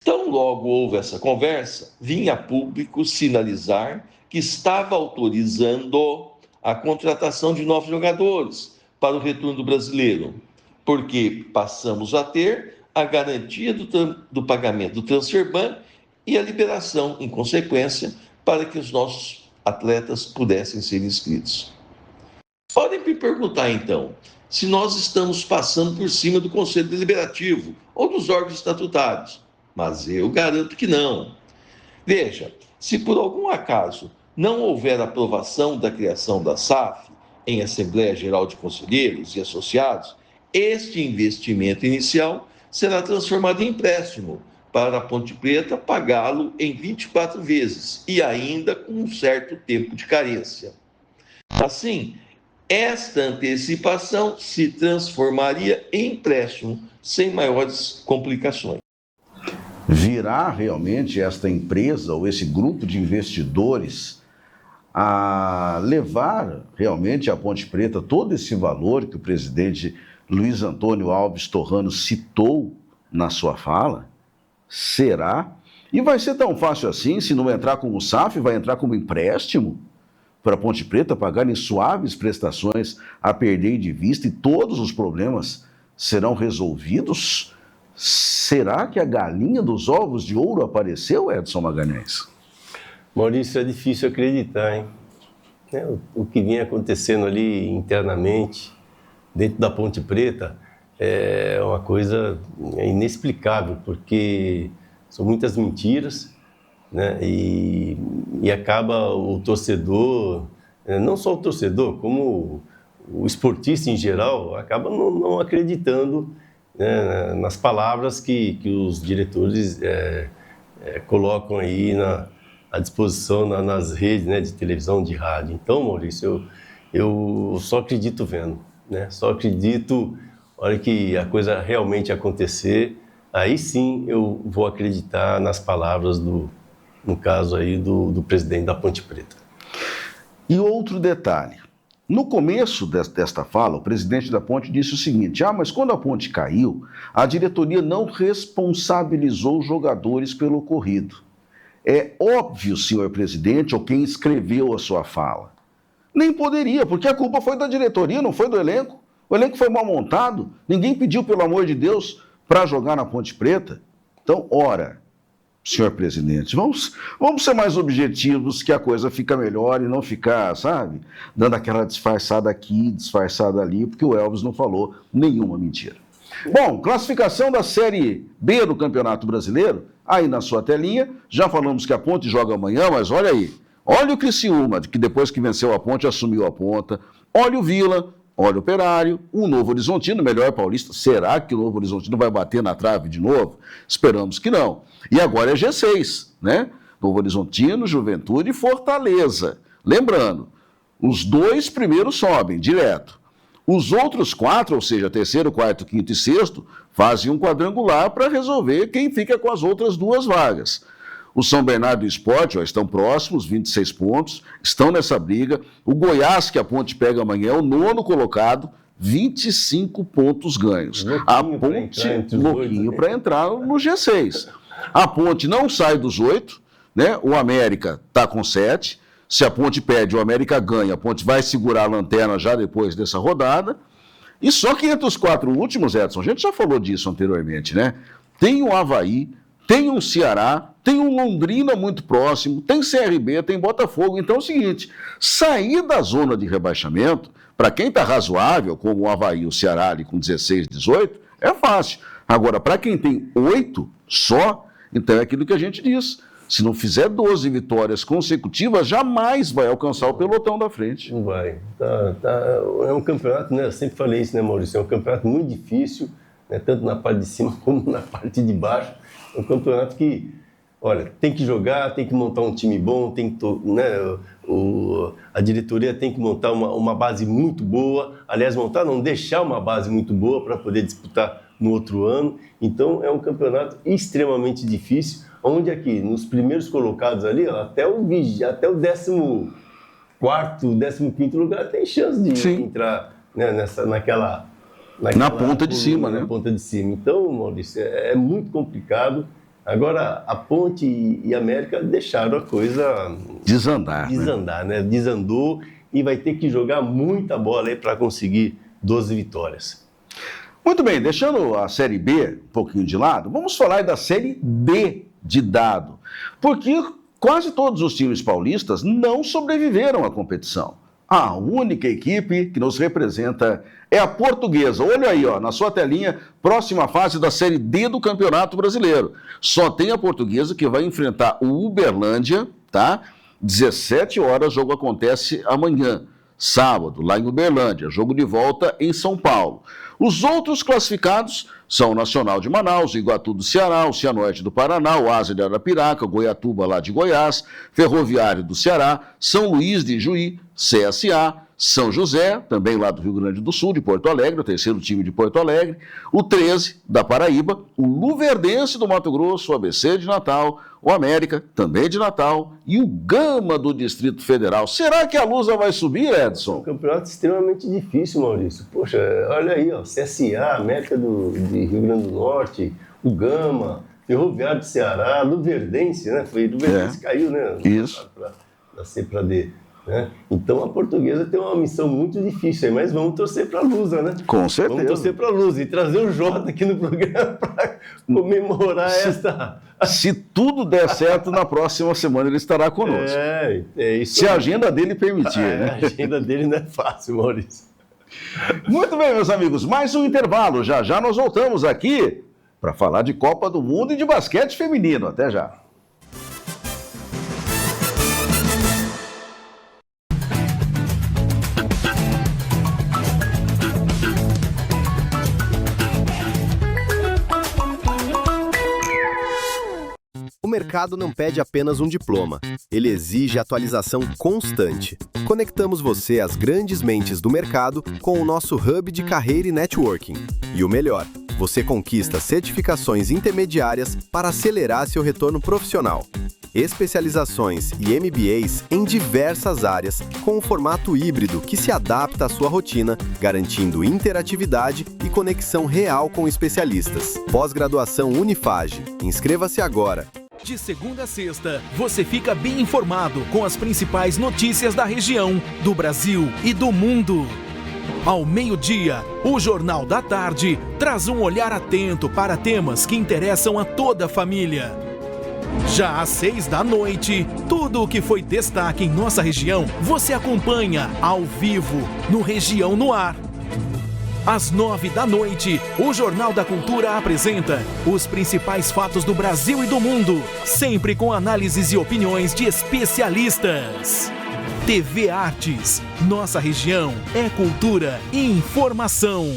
Tão logo houve essa conversa, vinha a público sinalizar que estava autorizando a contratação de novos jogadores para o retorno do brasileiro, porque passamos a ter a garantia do pagamento do transferban e a liberação, em consequência, para que os nossos atletas pudessem ser inscritos. Podem me perguntar, então, se nós estamos passando por cima do Conselho Deliberativo ou dos órgãos estatutários, mas eu garanto que não. Veja, se por algum acaso não houver aprovação da criação da SAF em Assembleia Geral de Conselheiros e Associados, este investimento inicial será transformado em empréstimo para a Ponte Preta pagá-lo em 24 vezes e ainda com um certo tempo de carência. Assim, esta antecipação se transformaria em empréstimo sem maiores complicações. Virá realmente esta empresa ou esse grupo de investidores a levar realmente à Ponte Preta todo esse valor que o presidente Luiz Antônio Alves Torrano citou na sua fala? Será? E vai ser tão fácil assim? Se não entrar como SAF, vai entrar como empréstimo para a Ponte Preta pagar em suaves prestações a perder de vista e todos os problemas serão resolvidos? Será que a galinha dos ovos de ouro apareceu, Edson Magalhães? Maurício, é difícil acreditar, hein? O que vinha acontecendo ali internamente, dentro da Ponte Preta, é uma coisa inexplicável, porque são muitas mentiras, né? E acaba o torcedor, não só o torcedor, como o esportista em geral, acaba não acreditando, né, nas palavras que os diretores colocam aí à disposição nas redes, né, de televisão, de rádio. Então, Maurício, eu só acredito vendo, né? Só acredito, a hora que a coisa realmente acontecer, aí sim eu vou acreditar nas palavras no caso aí do presidente da Ponte Preta. E outro detalhe, no começo desta fala, o presidente da Ponte disse o seguinte: mas quando a Ponte caiu, a diretoria não responsabilizou os jogadores pelo ocorrido. É óbvio, senhor presidente, ou quem escreveu a sua fala. Nem poderia, porque a culpa foi da diretoria, não foi do elenco. O elenco foi mal montado, ninguém pediu, pelo amor de Deus, para jogar na Ponte Preta. Então, ora, senhor presidente, vamos ser mais objetivos, que a coisa fica melhor e não ficar, sabe, dando aquela disfarçada aqui, disfarçada ali, porque o Elvis não falou nenhuma mentira. Bom, classificação da Série B do Campeonato Brasileiro, aí na sua telinha, já falamos que a Ponte joga amanhã, mas olha aí, olha o Criciúma, que depois que venceu a Ponte, assumiu a ponta, olha o Vila, olha o Operário, o Novo Horizontino, melhor paulista. Será que o Novo Horizontino vai bater na trave de novo? Esperamos que não. E agora é G6, né? Novo Horizontino, Juventude e Fortaleza. Lembrando, os 2 primeiros sobem direto. Os outros 4, ou seja, terceiro, quarto, quinto e sexto, fazem um quadrangular para resolver quem fica com as outras 2 vagas. O São Bernardo e o Sport estão próximos, 26 pontos, estão nessa briga. O Goiás, que a Ponte pega amanhã, é o 9º colocado, 25 pontos ganhos. A Ponte, louquinho para entrar no G6. A Ponte não sai dos 8, né? O América está com 7. Se a Ponte perde, o América ganha. A Ponte vai segurar a lanterna já depois dessa rodada. E só que entre os 4 últimos, Edson, a gente já falou disso anteriormente, né? Tem o Avaí, tem um Ceará, tem um Londrina muito próximo, tem CRB, tem Botafogo. Então é o seguinte, sair da zona de rebaixamento, para quem está razoável, como o Avaí e o Ceará ali com 16, 18, é fácil. Agora, para quem tem 8 só, então é aquilo que a gente diz. Se não fizer 12 vitórias consecutivas, jamais vai alcançar o pelotão da frente. Não vai. É um campeonato, né? Eu sempre falei isso, né, Maurício? É um campeonato muito difícil, né? Tanto na parte de cima como na parte de baixo. É um campeonato que, olha, tem que jogar, tem que montar um time bom, tem que, né, a diretoria tem que montar uma base muito boa. Aliás, deixar uma base muito boa para poder disputar no outro ano. Então é um campeonato extremamente difícil, onde aqui, nos primeiros colocados ali, ó, até o 14º, 15º lugar tem chance de entrar, né, naquela na ponta de cima, né? Na ponta de cima. Então, Maurício, é muito complicado. Agora, a Ponte e a América deixaram a coisa desandar, né? Desandou e vai ter que jogar muita bola aí para conseguir 12 vitórias. Muito bem, deixando a Série B um pouquinho de lado, vamos falar da Série D de dado, porque quase todos os times paulistas não sobreviveram à competição. A única equipe que nos representa é a Portuguesa. Olha aí, ó, na sua telinha, próxima fase da Série D do Campeonato Brasileiro. Só tem a Portuguesa que vai enfrentar o Uberlândia, tá? 17 horas, o jogo acontece amanhã, sábado, lá em Uberlândia. Jogo de volta em São Paulo. Os outros classificados são o Nacional de Manaus, o Iguatu do Ceará, o Cianorte do Paraná, o Asa de Arapiraca, o Goiatuba lá de Goiás, Ferroviário do Ceará, São Luís de Juí, CSA, São José, também lá do Rio Grande do Sul, de Porto Alegre, o terceiro time de Porto Alegre, o 13 da Paraíba, o Luverdense do Mato Grosso, o ABC de Natal, o América, também de Natal, e o Gama do Distrito Federal. Será que a Lusa vai subir, Edson? É um campeonato extremamente difícil, Maurício. Poxa, olha aí, ó, CSA, América de Rio Grande do Norte, o Gama, Ferroviário do Ceará, Luverdense, né? Foi Luverdense caiu, né? Isso. Da C para D. Né? Então a Portuguesa tem uma missão muito difícil, mas vamos torcer para a Lusa, né? Com certeza. Vamos torcer para a Lusa e trazer o Jota aqui no programa para comemorar essa. Se tudo der certo, na próxima semana ele estará conosco. É isso. Se a agenda dele permitir, né? A agenda dele não é fácil, Maurício. Muito bem, meus amigos, mais um intervalo. Já já nós voltamos aqui para falar de Copa do Mundo e de basquete feminino. Até já. O mercado não pede apenas um diploma, ele exige atualização constante. Conectamos você às grandes mentes do mercado com o nosso hub de carreira e networking. E o melhor, você conquista certificações intermediárias para acelerar seu retorno profissional. Especializações e MBAs em diversas áreas, com um formato híbrido que se adapta à sua rotina, garantindo interatividade e conexão real com especialistas. Pós-graduação Unifage. Inscreva-se agora. De segunda a sexta, você fica bem informado com as principais notícias da região, do Brasil e do mundo. Ao meio-dia, o Jornal da Tarde traz um olhar atento para temas que interessam a toda a família. Já às 6 da noite, tudo o que foi destaque em nossa região, você acompanha ao vivo no Região no Ar. Às 9 da noite, o Jornal da Cultura apresenta os principais fatos do Brasil e do mundo, sempre com análises e opiniões de especialistas. TV Artes, nossa região é cultura e informação.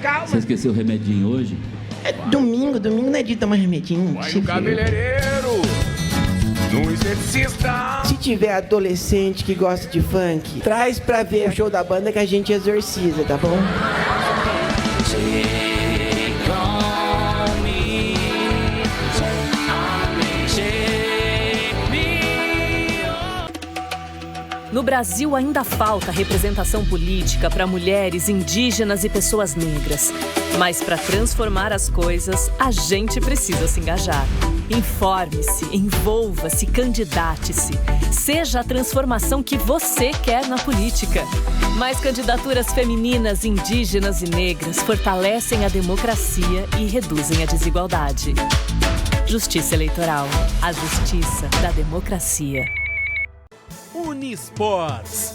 Calma. Você esqueceu o remedinho hoje? É domingo não é dia de tomar remedinho. Vai no cabeleireiro, no esteticista. Se tiver adolescente que gosta de funk, traz pra ver o show da banda que a gente exorciza, tá bom? No Brasil ainda falta representação política para mulheres, indígenas e pessoas negras. Mas para transformar as coisas, a gente precisa se engajar. Informe-se, envolva-se, candidate-se. Seja a transformação que você quer na política. Mais candidaturas femininas, indígenas e negras fortalecem a democracia e reduzem a desigualdade. Justiça Eleitoral. A justiça da democracia. Unisports.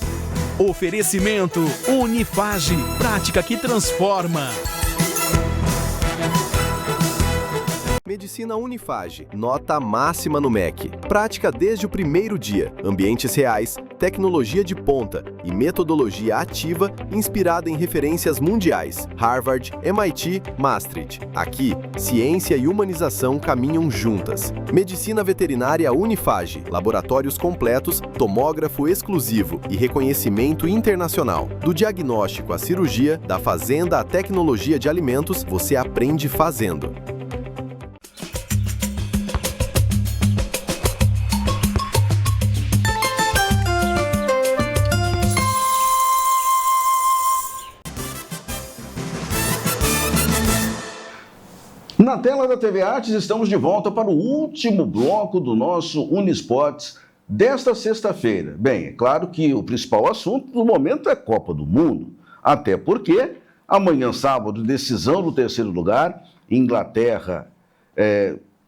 Oferecimento Unifage, prática que transforma. Medicina Unifage, nota máxima no MEC. Prática desde o primeiro dia, ambientes reais, tecnologia de ponta e metodologia ativa inspirada em referências mundiais. Harvard, MIT, Maastricht. Aqui, ciência e humanização caminham juntas. Medicina Veterinária Unifage, laboratórios completos, tomógrafo exclusivo e reconhecimento internacional. Do diagnóstico à cirurgia, da fazenda à tecnologia de alimentos, você aprende fazendo. Na tela da TV Artes, estamos de volta para o último bloco do nosso Unisports desta sexta-feira. Bem, é claro que o principal assunto do momento é Copa do Mundo, até porque amanhã, sábado, decisão do terceiro lugar, Inglaterra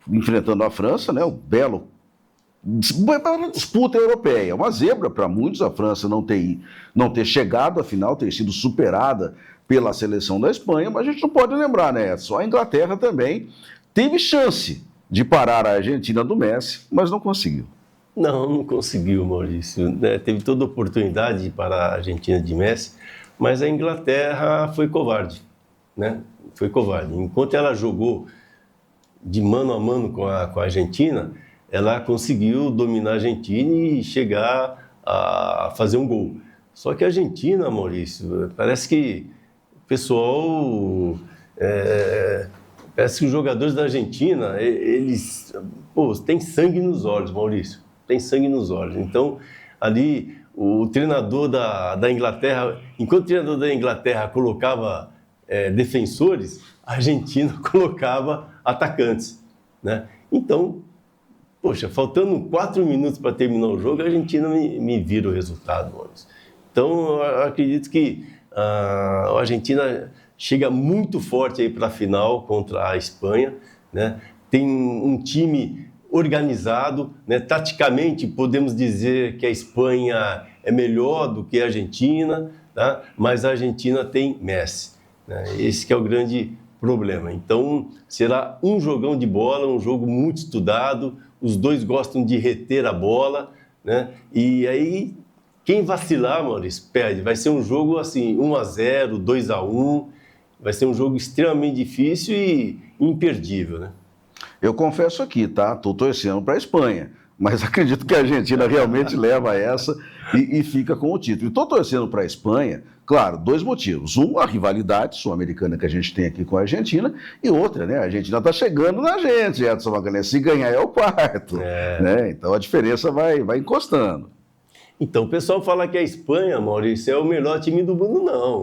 enfrentando a França, né, o belo disputa europeia, uma zebra para muitos, a França não ter chegado à final, ter sido superada pela seleção da Espanha, mas a gente não pode lembrar, né, só a Inglaterra também teve chance de parar a Argentina do Messi, mas não conseguiu. Não conseguiu, Maurício, né? Teve toda a oportunidade de parar a Argentina de Messi, mas a Inglaterra foi covarde, né? Foi covarde. Enquanto ela jogou de mano a mano com a Argentina, ela conseguiu dominar a Argentina e chegar a fazer um gol. Só que a Argentina, Maurício, parece que o pessoal, parece que os jogadores da Argentina, eles têm sangue nos olhos, Maurício, tem sangue nos olhos. Então, ali, o treinador da Inglaterra, enquanto o treinador da Inglaterra colocava defensores, a Argentina colocava atacantes, né? Então, poxa, faltando 4 minutos para terminar o jogo, a Argentina me vira o resultado, Maurício. Então, eu acredito que a Argentina chega muito forte aí para a final contra a Espanha, né? Tem um time organizado, né? Taticamente podemos dizer que a Espanha é melhor do que a Argentina, tá? Mas a Argentina tem Messi, né? Esse que é o grande problema. Então será um jogão de bola, um jogo muito estudado, os dois gostam de reter a bola, né? E aí quem vacilar, Maurício, perde. Vai ser um jogo assim, 1-0, 2-1, vai ser um jogo extremamente difícil e imperdível, né? Eu confesso aqui, tá? Estou torcendo para a Espanha, mas acredito que a Argentina realmente leva essa e fica com o título. Estou torcendo para a Espanha, claro, 2 motivos. Um, a rivalidade sul-americana que a gente tem aqui com a Argentina, e outra, né? A Argentina está chegando na gente, Edson Magalhães. Se ganhar é o quarto, né? Então a diferença vai encostando. Então, o pessoal fala que a Espanha, Maurício, é o melhor time do mundo. Não,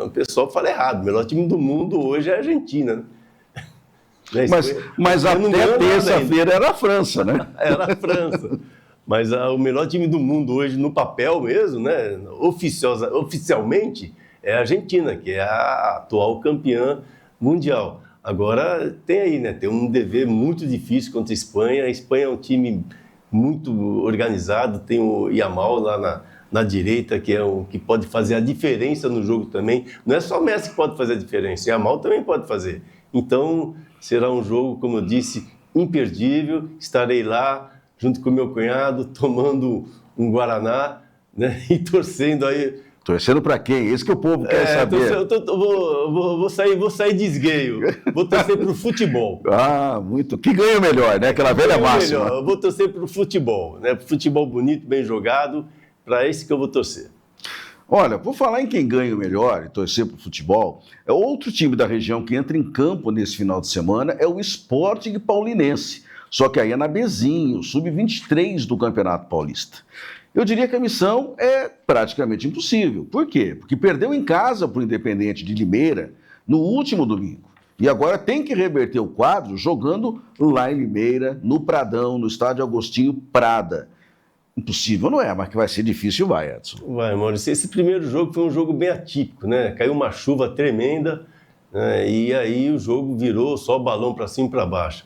o pessoal fala errado. O melhor time do mundo hoje é a Argentina, né? Mas até terça-feira era a França, né? Era a França. Mas o melhor time do mundo hoje, no papel mesmo, né? Oficialmente, é a Argentina, que é a atual campeã mundial. Agora, tem aí, né? Tem um dever muito difícil contra a Espanha. A Espanha é um time muito organizado, tem o Yamal lá na direita, que é que pode fazer a diferença no jogo também. Não é só o Messi que pode fazer a diferença, o Yamal também pode fazer. Então, será um jogo, como eu disse, imperdível. Estarei lá, junto com o meu cunhado, tomando um Guaraná, né? E torcendo aí. Torcendo para quem? Isso que o povo quer saber. Vou sair de esgueio. Vou torcer para o futebol. Ah, muito. Que ganha melhor, né? Aquela velha máxima. Eu vou torcer para o futebol, né? Futebol bonito, bem jogado. Para esse que eu vou torcer. Olha, por falar em quem ganha o melhor e torcer para o futebol, é outro time da região que entra em campo nesse final de semana é o Sporting Paulinense. Só que aí é na Bezinho, sub-23 do Campeonato Paulista. Eu diria que a missão é praticamente impossível. Por quê? Porque perdeu em casa para o Independente de Limeira no último domingo. E agora tem que reverter o quadro jogando lá em Limeira, no Pradão, no estádio Agostinho Prada. Impossível não é, mas que vai ser difícil, vai, Edson. Vai, Maurício. Esse primeiro jogo foi um jogo bem atípico, né? Caiu uma chuva tremenda, né? E aí o jogo virou só balão para cima e para baixo.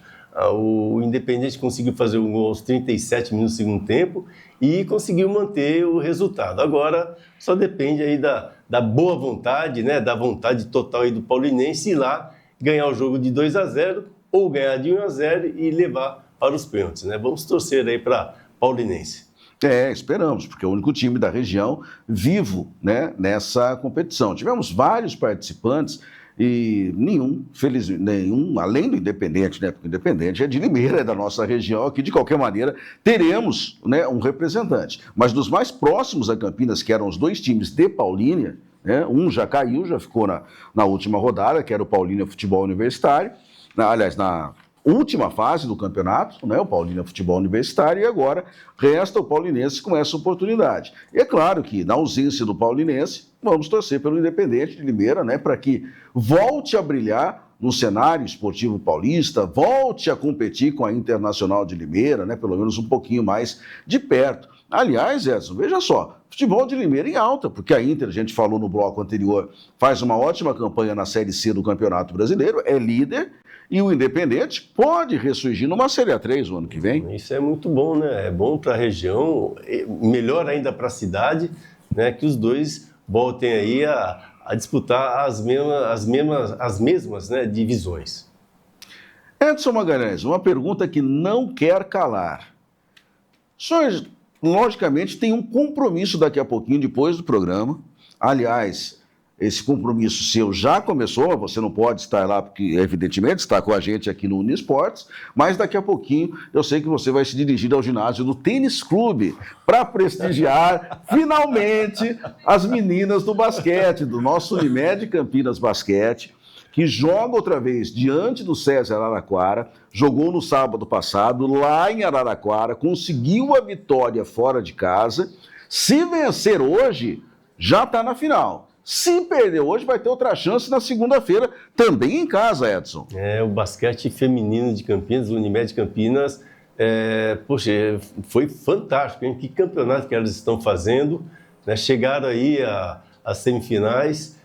O Independente conseguiu fazer um gol aos 37 minutos do segundo tempo e conseguiu manter o resultado. Agora só depende aí da boa vontade, né? Da vontade total aí do Paulinense ir lá ganhar o jogo de 2-0 ou ganhar de 1-0 e levar para os pênaltis, né? Vamos torcer aí para Paulinense. Esperamos, porque é o único time da região vivo, né, nessa competição. Tivemos vários participantes e nenhum, além do Independente, né, porque o Independente é de Limeira, é da nossa região aqui, de qualquer maneira, teremos, né, um representante. Mas dos mais próximos a Campinas, que eram os 2 times de Paulínia, né, um já caiu, já ficou na última rodada, que era o Paulínia Futebol Universitário, aliás, na última fase do campeonato, né, o Paulínia Futebol Universitário, e agora resta o Paulinense com essa oportunidade. E é claro que, na ausência do Paulinense, vamos torcer pelo Independente de Limeira, né, para que volte a brilhar no cenário esportivo paulista, volte a competir com a Internacional de Limeira, né, pelo menos um pouquinho mais de perto. Aliás, Edson, veja só, futebol de Limeira em alta, porque a Inter, a gente falou no bloco anterior, faz uma ótima campanha na Série C do Campeonato Brasileiro, é líder, e o Independente pode ressurgir numa Série A3 no ano que vem. Isso é muito bom, né? É bom para a região, melhor ainda para a cidade, né? Que os dois voltem aí a disputar as mesmas, né, divisões. Edson Magalhães, uma pergunta que não quer calar. O senhor, logicamente, tem um compromisso daqui a pouquinho, depois do programa. Aliás, esse compromisso seu já começou, você não pode estar lá, porque evidentemente está com a gente aqui no Uniesportes, mas daqui a pouquinho eu sei que você vai se dirigir ao ginásio do Tênis Clube para prestigiar finalmente as meninas do basquete, do nosso Unimed Campinas Basquete, que joga outra vez diante do César Araraquara, jogou no sábado passado lá em Araraquara, conseguiu a vitória fora de casa. Se vencer hoje, já está na final. Se perder hoje, vai ter outra chance na segunda-feira, também em casa, Edson. O basquete feminino de Campinas, o Unimed Campinas, poxa, foi fantástico, hein? Que campeonato que elas estão fazendo, né? Chegaram aí às semifinais,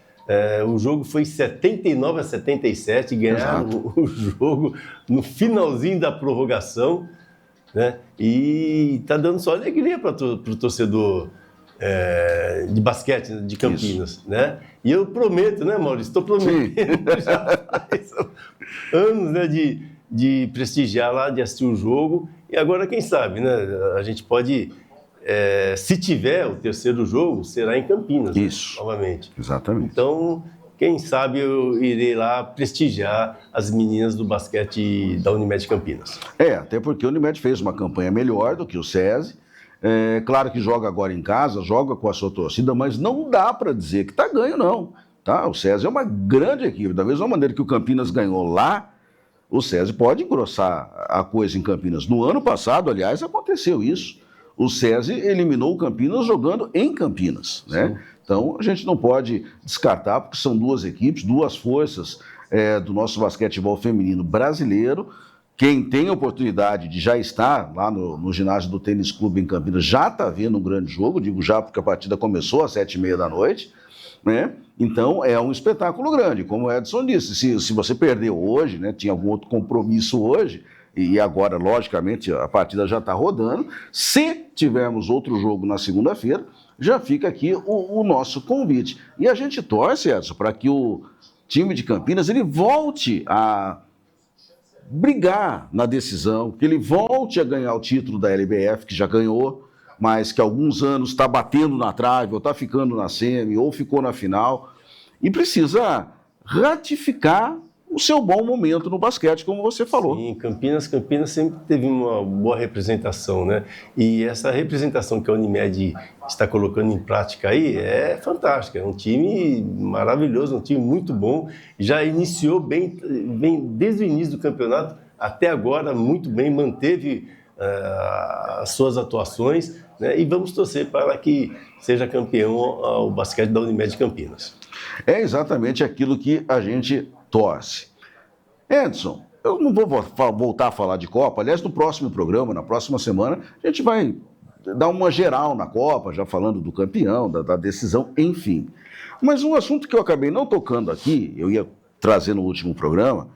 o jogo foi 79-77, ganharam o jogo no finalzinho da prorrogação, né? E está dando só alegria para o torcedor de basquete de Campinas, né? E eu prometo, né, Maurício? Estou prometendo já faz anos, né, de prestigiar lá, de assistir o jogo. E agora, quem sabe, né? A gente pode, se tiver o terceiro jogo, será em Campinas. Isso. Né, novamente. Exatamente. Então, quem sabe eu irei lá prestigiar as meninas do basquete da Unimed Campinas. Até porque a Unimed fez uma campanha melhor do que o SESI. Claro que joga agora em casa, joga com a sua torcida, mas não dá para dizer que está ganho, não. Tá? O SESI é uma grande equipe. Da mesma maneira que o Campinas ganhou lá, o SESI pode engrossar a coisa em Campinas. No ano passado, aliás, aconteceu isso. O SESI eliminou o Campinas jogando em Campinas, né? Então, a gente não pode descartar, porque são duas equipes, duas forças do nosso basquetebol feminino brasileiro. Quem tem a oportunidade de já estar lá no ginásio do Tênis Clube em Campinas já está vendo um grande jogo, digo já porque a partida começou às 7h30 da noite, né? Então é um espetáculo grande, como o Edson disse, se você perdeu hoje, né, tinha algum outro compromisso hoje, e agora, logicamente, a partida já está rodando, se tivermos outro jogo na segunda-feira, já fica aqui o nosso convite. E a gente torce, Edson, para que o time de Campinas ele volte a brigar na decisão, que ele volte a ganhar o título da LBF, que já ganhou, mas que há alguns anos está batendo na trave, ou está ficando na semi, ou ficou na final, e precisa ratificar o seu bom momento no basquete, como você falou. Sim, Campinas sempre teve uma boa representação, né? E essa representação que a Unimed está colocando em prática aí é fantástica, é um time maravilhoso, um time muito bom, já iniciou bem desde o início do campeonato até agora, muito bem, manteve as suas atuações, né? E vamos torcer para que seja campeão o basquete da Unimed Campinas. É exatamente aquilo que a gente torce. Edson, eu não vou voltar a falar de Copa. Aliás, no próximo programa, na próxima semana, a gente vai dar uma geral na Copa, já falando do campeão, da decisão, enfim. Mas um assunto que eu acabei não tocando aqui, eu ia trazer no último programa,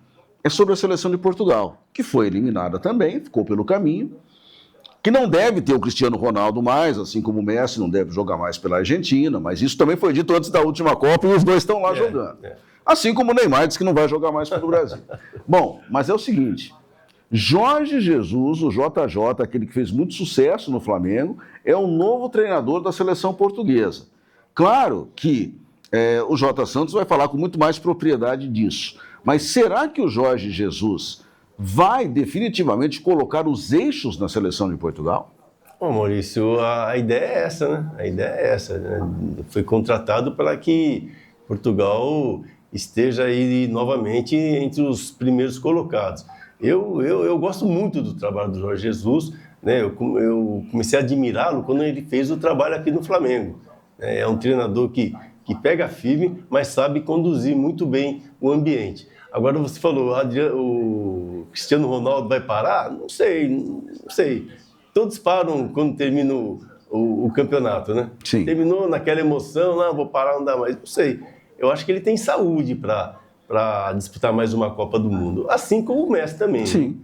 é sobre a seleção de Portugal, que foi eliminada também, ficou pelo caminho. que não deve ter o Cristiano Ronaldo mais, assim como o Messi não deve jogar mais pela Argentina, mas isso também foi dito antes da última Copa e os dois estão lá jogando. Assim como o Neymar disse que não vai jogar mais pelo Brasil. Bom, mas é o seguinte, Jorge Jesus, o JJ, aquele que fez muito sucesso no Flamengo, é o novo treinador da seleção portuguesa. Claro que o J. Santos vai falar com muito mais propriedade disso, mas será que o Jorge Jesus vai definitivamente colocar os eixos na seleção de Portugal? Bom, Maurício, a ideia é essa, né? A ideia é essa, né? Foi contratado para que Portugal esteja aí novamente entre os primeiros colocados. Eu gosto muito do trabalho do Jorge Jesus, né? Eu comecei a admirá-lo quando ele fez o trabalho aqui no Flamengo. É um treinador que pega firme, mas sabe conduzir muito bem o ambiente. Agora você falou, o Cristiano Ronaldo vai parar? Não sei. Todos param quando termina o campeonato, né? Sim. Terminou naquela emoção, não, vou parar, não dá mais. Não sei. Eu acho que ele tem saúde para disputar mais uma Copa do Mundo. Assim como o Messi também. Sim. Né?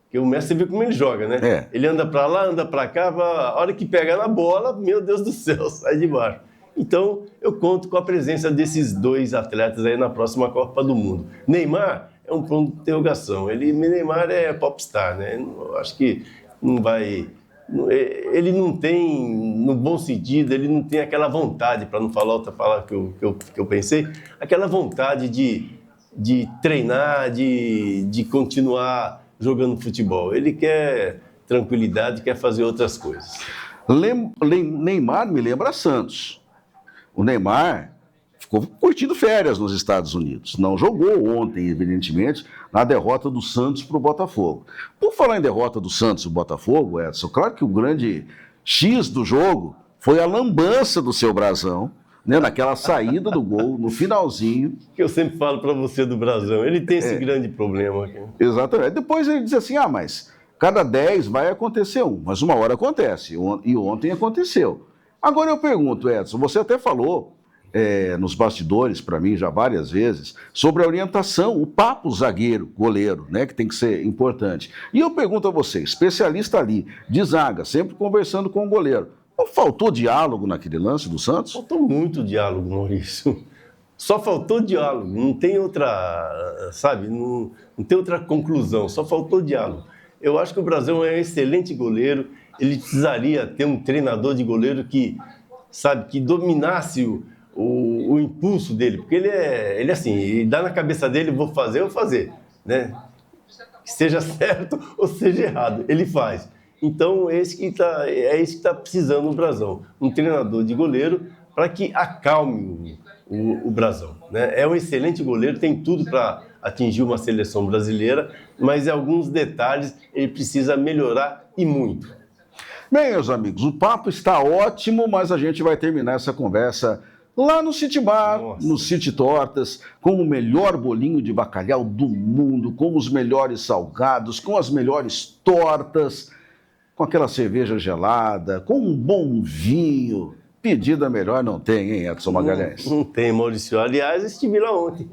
Porque o Messi, você vê como ele joga, né? Ele anda para lá, anda para cá, a hora que pega na bola, meu Deus do céu, sai de baixo. Então, eu conto com a presença desses dois atletas aí na próxima Copa do Mundo. Neymar é um ponto de interrogação. Neymar é popstar, né? Eu acho que não vai... Ele não tem, no bom sentido, ele não tem aquela vontade, para não falar outra palavra que eu pensei, aquela vontade de treinar, de continuar jogando futebol. Ele quer tranquilidade, quer fazer outras coisas. Neymar me lembra Santos. O Neymar ficou curtindo férias nos Estados Unidos. Não jogou ontem, evidentemente, na derrota do Santos para o Botafogo. Por falar em derrota do Santos e o Botafogo, Edson, claro que o grande X do jogo foi a lambança do seu Brasão, né, naquela saída do gol, no finalzinho. Que eu sempre falo para você do Brasão, ele tem esse grande problema aqui. Exatamente. Depois ele diz assim, mas cada 10 vai acontecer um, mas uma hora acontece, e ontem aconteceu. Agora eu pergunto, Edson, você até falou nos bastidores, para mim, já várias vezes, sobre a orientação, o papo zagueiro, goleiro, né, que tem que ser importante. E eu pergunto a você, especialista ali, de zaga, sempre conversando com o goleiro, não faltou diálogo naquele lance do Santos? Faltou muito diálogo, Maurício. Só faltou diálogo, não tem outra, sabe, não tem outra conclusão, só faltou diálogo. Eu acho que o Brasil é um excelente goleiro, ele precisaria ter um treinador de goleiro que, sabe, que dominasse o impulso dele, porque ele assim, dá na cabeça dele, vou fazer, né? Seja certo ou seja errado, ele faz. Então, é isso que está precisando o Brasão, um treinador de goleiro para que acalme o Brasão, né? É um excelente goleiro, tem tudo para atingir uma seleção brasileira, mas em alguns detalhes ele precisa melhorar e muito. Bem, meus amigos, o papo está ótimo, mas a gente vai terminar essa conversa lá no City Bar, no City Tortas, com o melhor bolinho de bacalhau do mundo, com os melhores salgados, com as melhores tortas, com aquela cerveja gelada, com um bom vinho. Pedida melhor não tem, hein, Edson Magalhães? Não tem, Maurício. Aliás, estive lá ontem.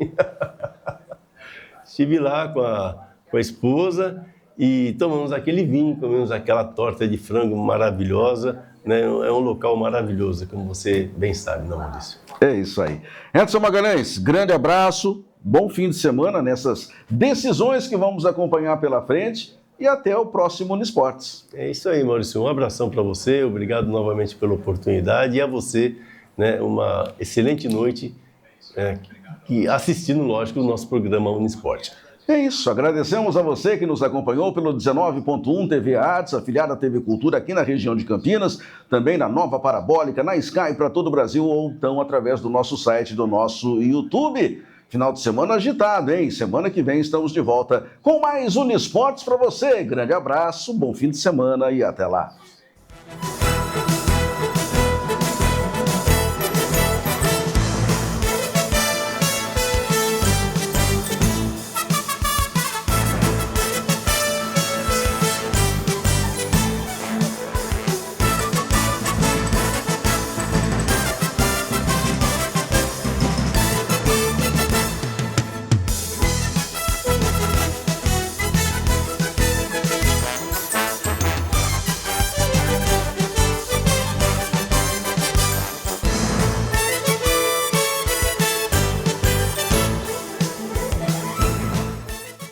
Estive lá com a esposa e tomamos aquele vinho, comemos aquela torta de frango maravilhosa, né? É um local maravilhoso, como você bem sabe, não, Maurício? É isso aí. Edson Magalhães, grande abraço, bom fim de semana nessas decisões que vamos acompanhar pela frente e até o próximo Uniesportes. É isso aí, Maurício. Um abração para você, obrigado novamente pela oportunidade e a você, né, uma excelente noite assistindo, lógico, o nosso programa Uniesporte. É isso, agradecemos a você que nos acompanhou pelo 19.1 TV Arts, afiliada à TV Cultura aqui na região de Campinas, também na Nova Parabólica, na Sky para todo o Brasil ou então através do nosso site, do nosso YouTube. Final de semana agitado, hein? Semana que vem estamos de volta com mais Uniesportes para você. Grande abraço, bom fim de semana e até lá.